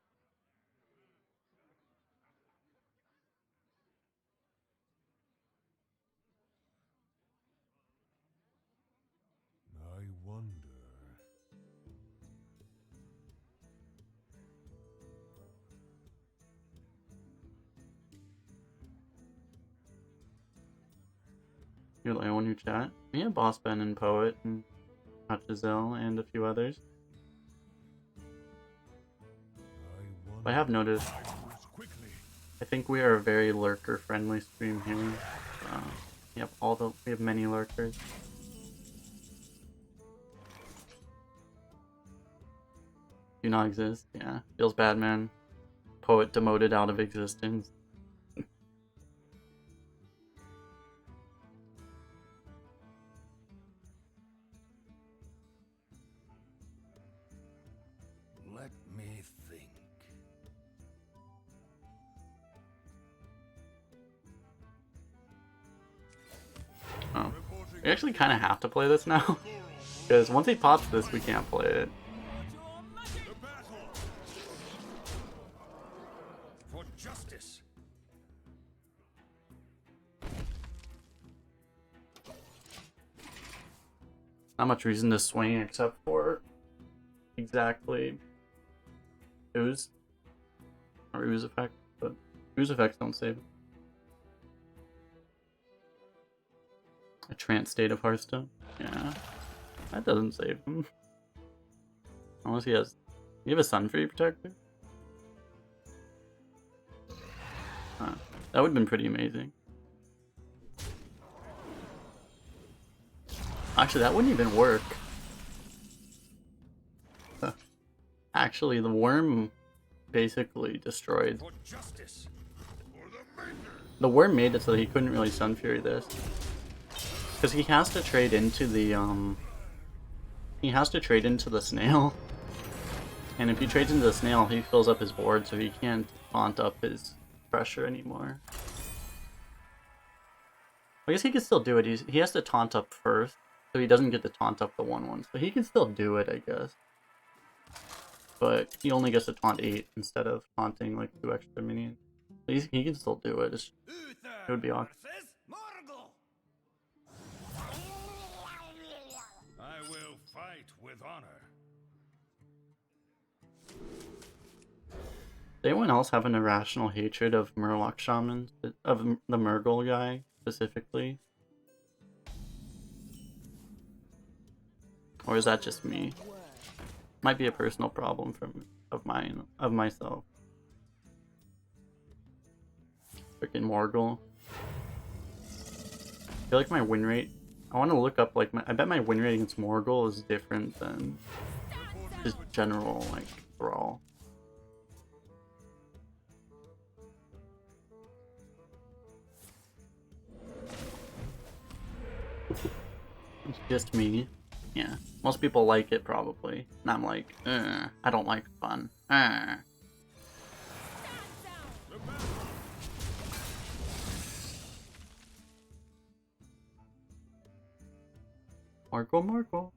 You're the only one who chat. Yeah, Boss Ben and Poet and Hachizel and a few others. I have noticed. I think we are a very lurker-friendly stream here. Yep, we have many lurkers. Do not exist. Yeah, feels bad, man. Poet demoted out of existence. Let me think. Oh, we actually kind of have to play this now, because once he pops this, we can't play it. For justice. Not much reason to swing except for exactly ooze or ooze effect, but ooze effects don't save. A trance state of Hearthstone? Yeah, that doesn't save him. Unless he has. You have a Sun Free Protector? Huh. That would have been pretty amazing. Actually, that wouldn't even work. Actually, the worm basically destroyed. For justice. For the maker. The worm made it so that he couldn't really Sun Fury this. Because he has to trade into the, he has to trade into the snail. And if he trades into the snail, he fills up his board, so he can't taunt up his pressure anymore. I guess he can still do it. He has to taunt up first, so he doesn't get to taunt up the 1/1. So he can still do it, I guess. But he only gets to taunt 8 instead of taunting like 2 extra minions. So he can still do it. It would be awkward. I will fight with honor. Does anyone else have an irrational hatred of Murloc Shaman? Of the Murgle guy, specifically? Or is that just me? Might be a personal problem of myself. Freaking Morgul. I feel like my win rate. I want to look up like I bet my win rate against Morgul is different than just general like Brawl. It's just me. Yeah, most people like it probably. And I'm like, I don't like fun. Marco.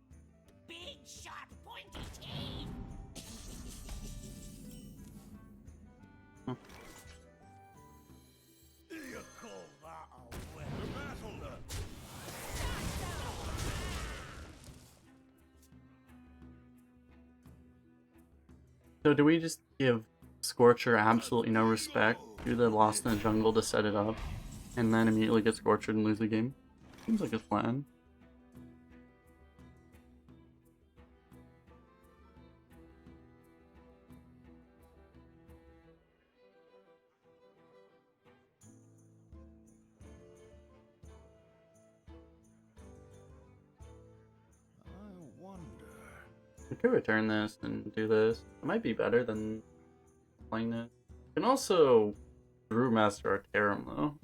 Big sharp pointy teeth. You call that a win? The battle. So do we just give Scorcher absolutely no respect, do the Lost in the Jungle to set it up, and then immediately get Scorcher and lose the game? Seems like a plan. I wonder. We could return this and do this. It might be better than playing it. You can also Brewmaster our Tarim though.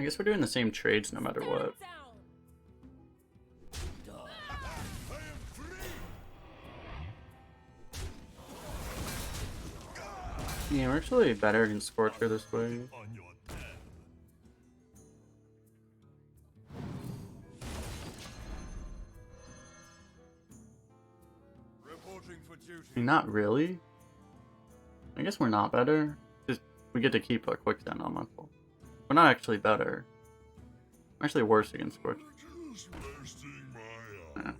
I guess we're doing the same trades no matter what. Yeah, we're actually better against Scorcher this way. Reporting for duty. I mean, not really. I guess we're not better. Just we get to keep a quicksand on muscle. We're not actually better. We're actually worse against Scorcher. Just resting my Yeah. eyes.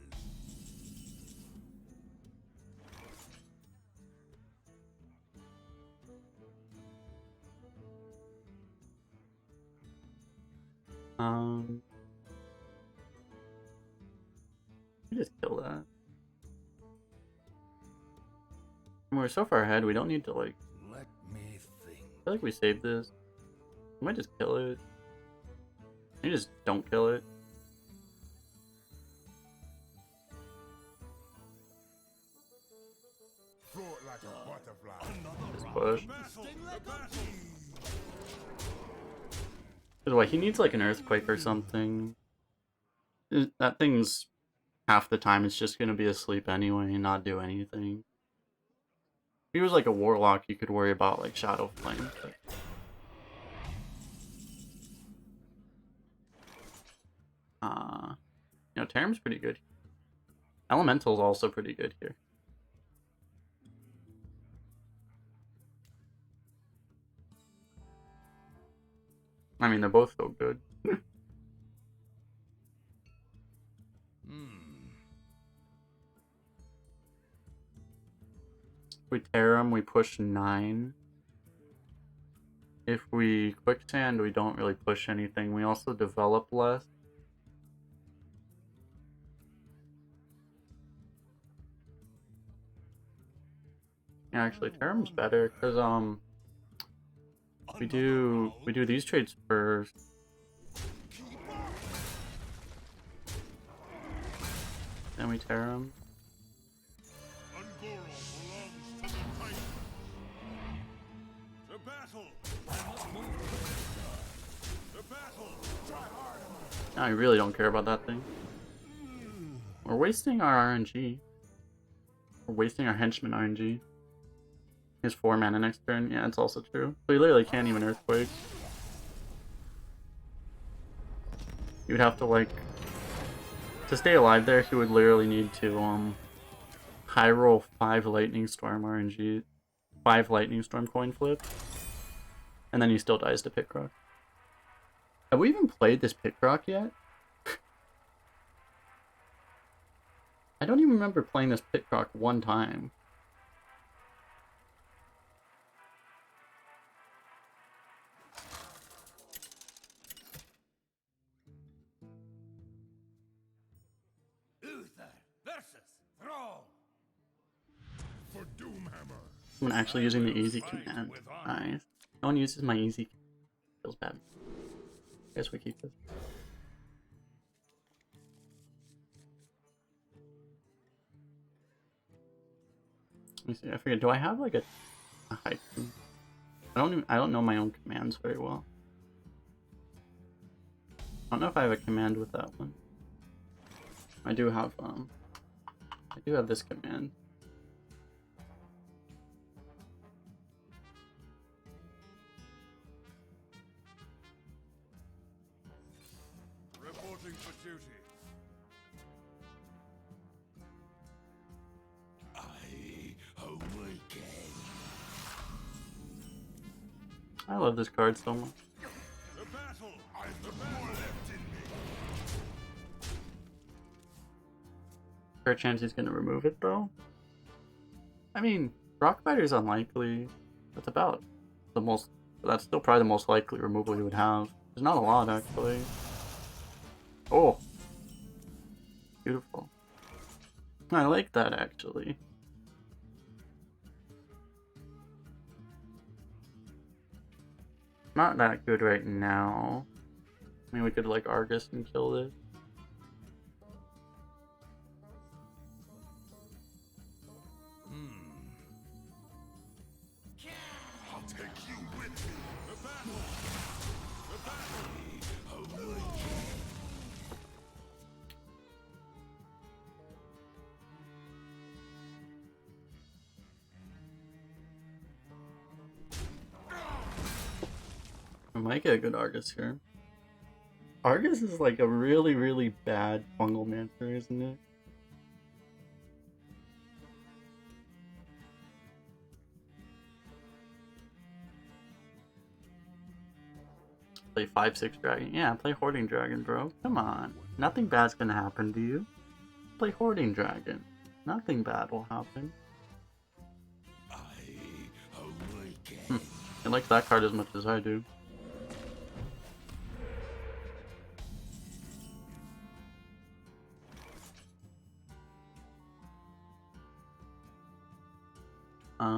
We just kill that. We're so far ahead, we don't need to like. Let me think. I feel like we saved this. We might just kill it. You just don't kill it. Float like a butterfly. Just push. Battle. Cause what, he needs like an earthquake or something. That thing's half the time it's just gonna be asleep anyway and not do anything. If he was like a warlock, you could worry about like shadow flame. But... you know, Tarim's pretty good. Elemental's also pretty good here. I mean, they're both so good. If we tear them, we push 9. If we quicksand, we don't really push anything. We also develop less. Yeah, actually, Tarim's better because we do these trades first. Then we tear them. Ungoro belongs to the Titan. To battle. To battle. Try hard. I really don't care about that thing. We're wasting our RNG. We're wasting our henchman RNG. He has 4 mana next turn. Yeah, it's also true. So he literally can't even earthquake. You would have to like to stay alive there. He would literally need to high roll 5 lightning storm RNG, 5 lightning storm coin flip, and then he still dies to Pickrock. Have we even played this Pickrock yet? I don't even remember playing this Pickrock one time. Uther versus Thrall. For Doomhammer. I'm actually using the easy command. Nice. No one uses my easy. Feels bad. I guess we keep this. Let me see. I forget. Do I have like a haiku? I don't know my own commands very well. I don't know if I have a command with that one. I do have this command. Reporting for duty. I awaken. I love this card so much. The battle. I've more left in me. Fair chance he's gonna remove it though. I mean, Rockbiter's unlikely. That's about the most. That's still probably the most likely removal you would have. There's not a lot actually. Oh, beautiful. I like that actually. Not that good right now. I mean, we could like Argus and kill this. I'll take you with me. The battle. The battle. Awaken. I might get a good Argus here. Argus is like a really, really bad fungal mancer, isn't it? Play 5/6 dragon. Yeah, play Hoarding Dragon, bro. Come on. Nothing bad's gonna happen to you. Play Hoarding Dragon. Nothing bad will happen. I awaken. I like that card as much as I do. Huh.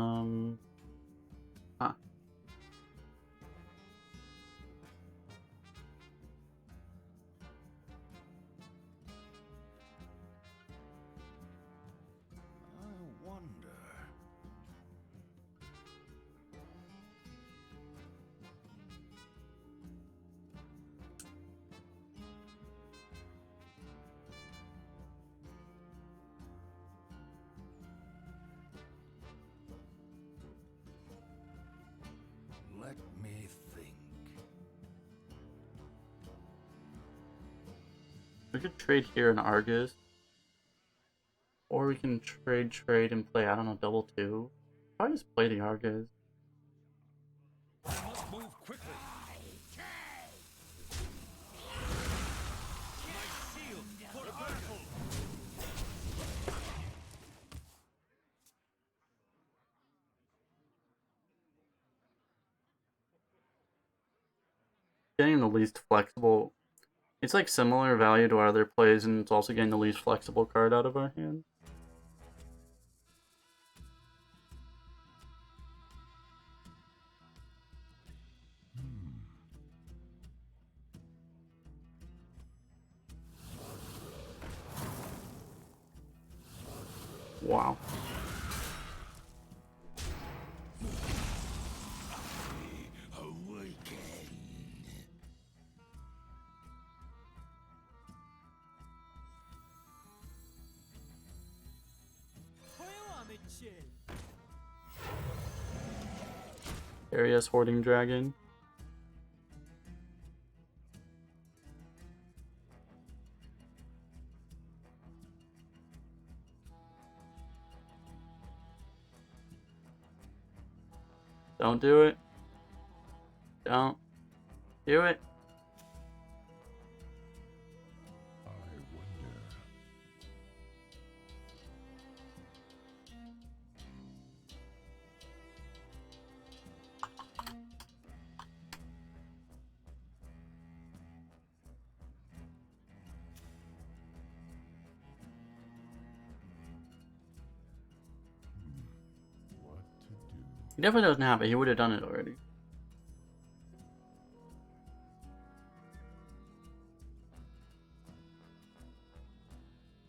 I wonder. Let me think. We could trade here in Argus. Or we can trade and play, I don't know, double 2. Probably just play the Argus. I must move quickly. My shield for battle. Getting the least flexible. It's like similar value to our other plays, and it's also getting the least flexible card out of our hand. Wow. Arius Hoarding Dragon. Don't do it. Don't do it. I wonder. What to do? He definitely doesn't have it. He would have done it already.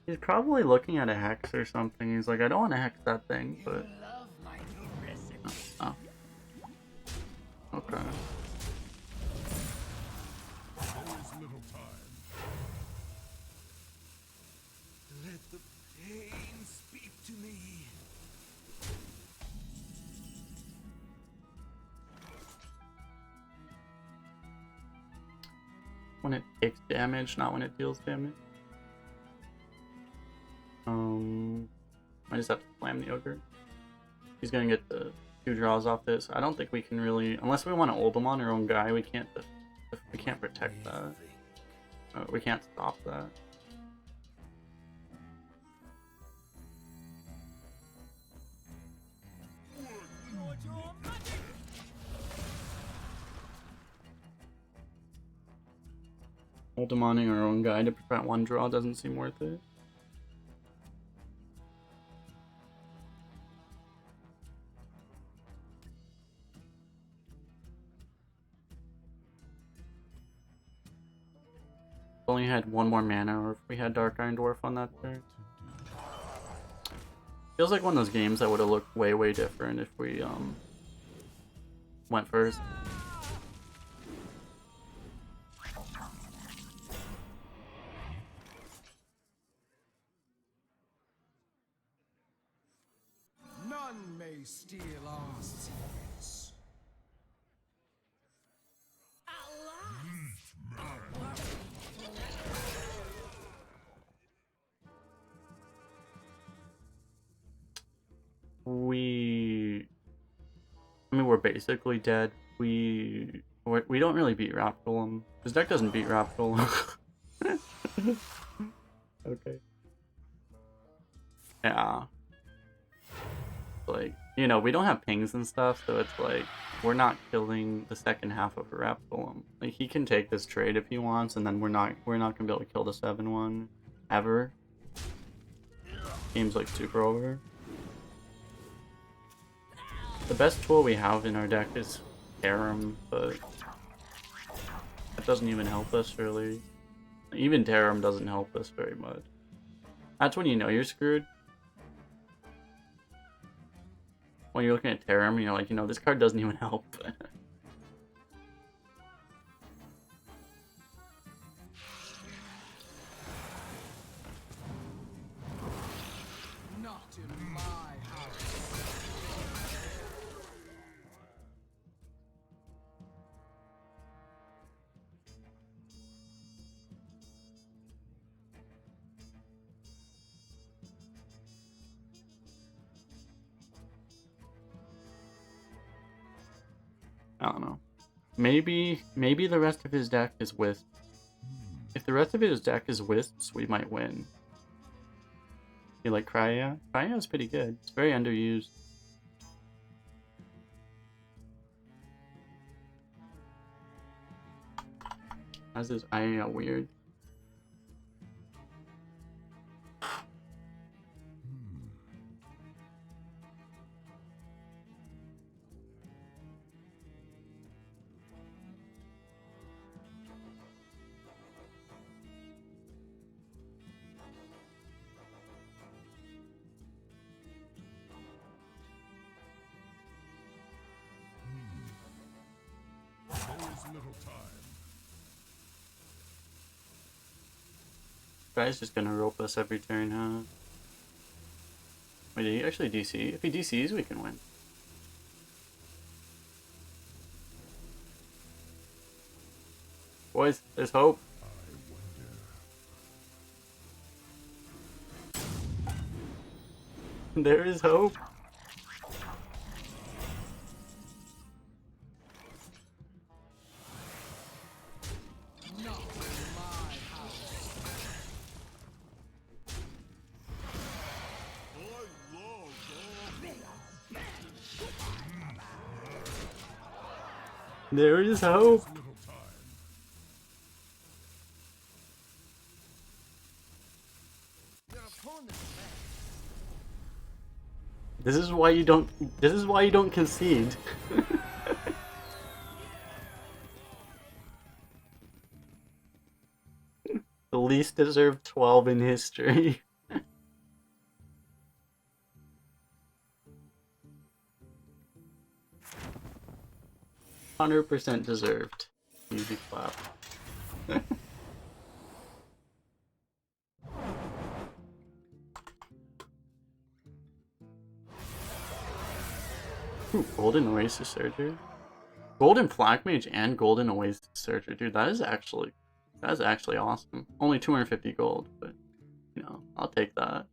He's probably looking at a hex or something. He's like, I don't want to hex that thing, but... Oh. Okay. There is little time. Let the pain speak to me. When it takes damage, not when it deals damage. I just have to slam the ogre. He's gonna get the 2 draws off this. I don't think we can really, unless we want to Uldum on our own guy, we can't protect that. We can't stop that. Ultimating our own guy to prevent 1 draw doesn't seem worth it. Only had 1 more mana, or if we had Dark Iron Dwarf on that turn. Feels like one of those games that would have looked way, way different if we went first. None may steal our secrets. I mean, we're basically dead. We don't really beat Raptolum. His deck doesn't beat Raptolum. Okay. Yeah. Like, you know, we don't have pings and stuff, so it's like, we're not killing the second half of Raptolum. Like, he can take this trade if he wants, and then we're not gonna be able to kill the 7-1 ever. Game's like super over. The best tool we have in our deck is Tarim, but that doesn't even help us really. Even Tarim doesn't help us very much. That's when you know you're screwed. When you're looking at Tarim and you're like, you know, this card doesn't even help. Not in my house. I don't know. Maybe the rest of his deck is Wisp. If the rest of his deck is Wisps, we might win. You like Crya? Crya is pretty good. It's very underused. How's this eye weird? There is little time. Guy's just gonna rope us every turn, huh? Wait, did he actually DC? If he DCs, we can win. Boys, there's hope. There is hope. Not in my house. There is hope. Little time. Your opponent's back. This is why you don't concede. The least deserved 12 in history. 100% deserved. Easy clap. Ooh, Golden Oasis Surger. Golden Flak Mage and Golden Oasis Surger. Dude, that is actually awesome. Only 250 gold, but you know, I'll take that.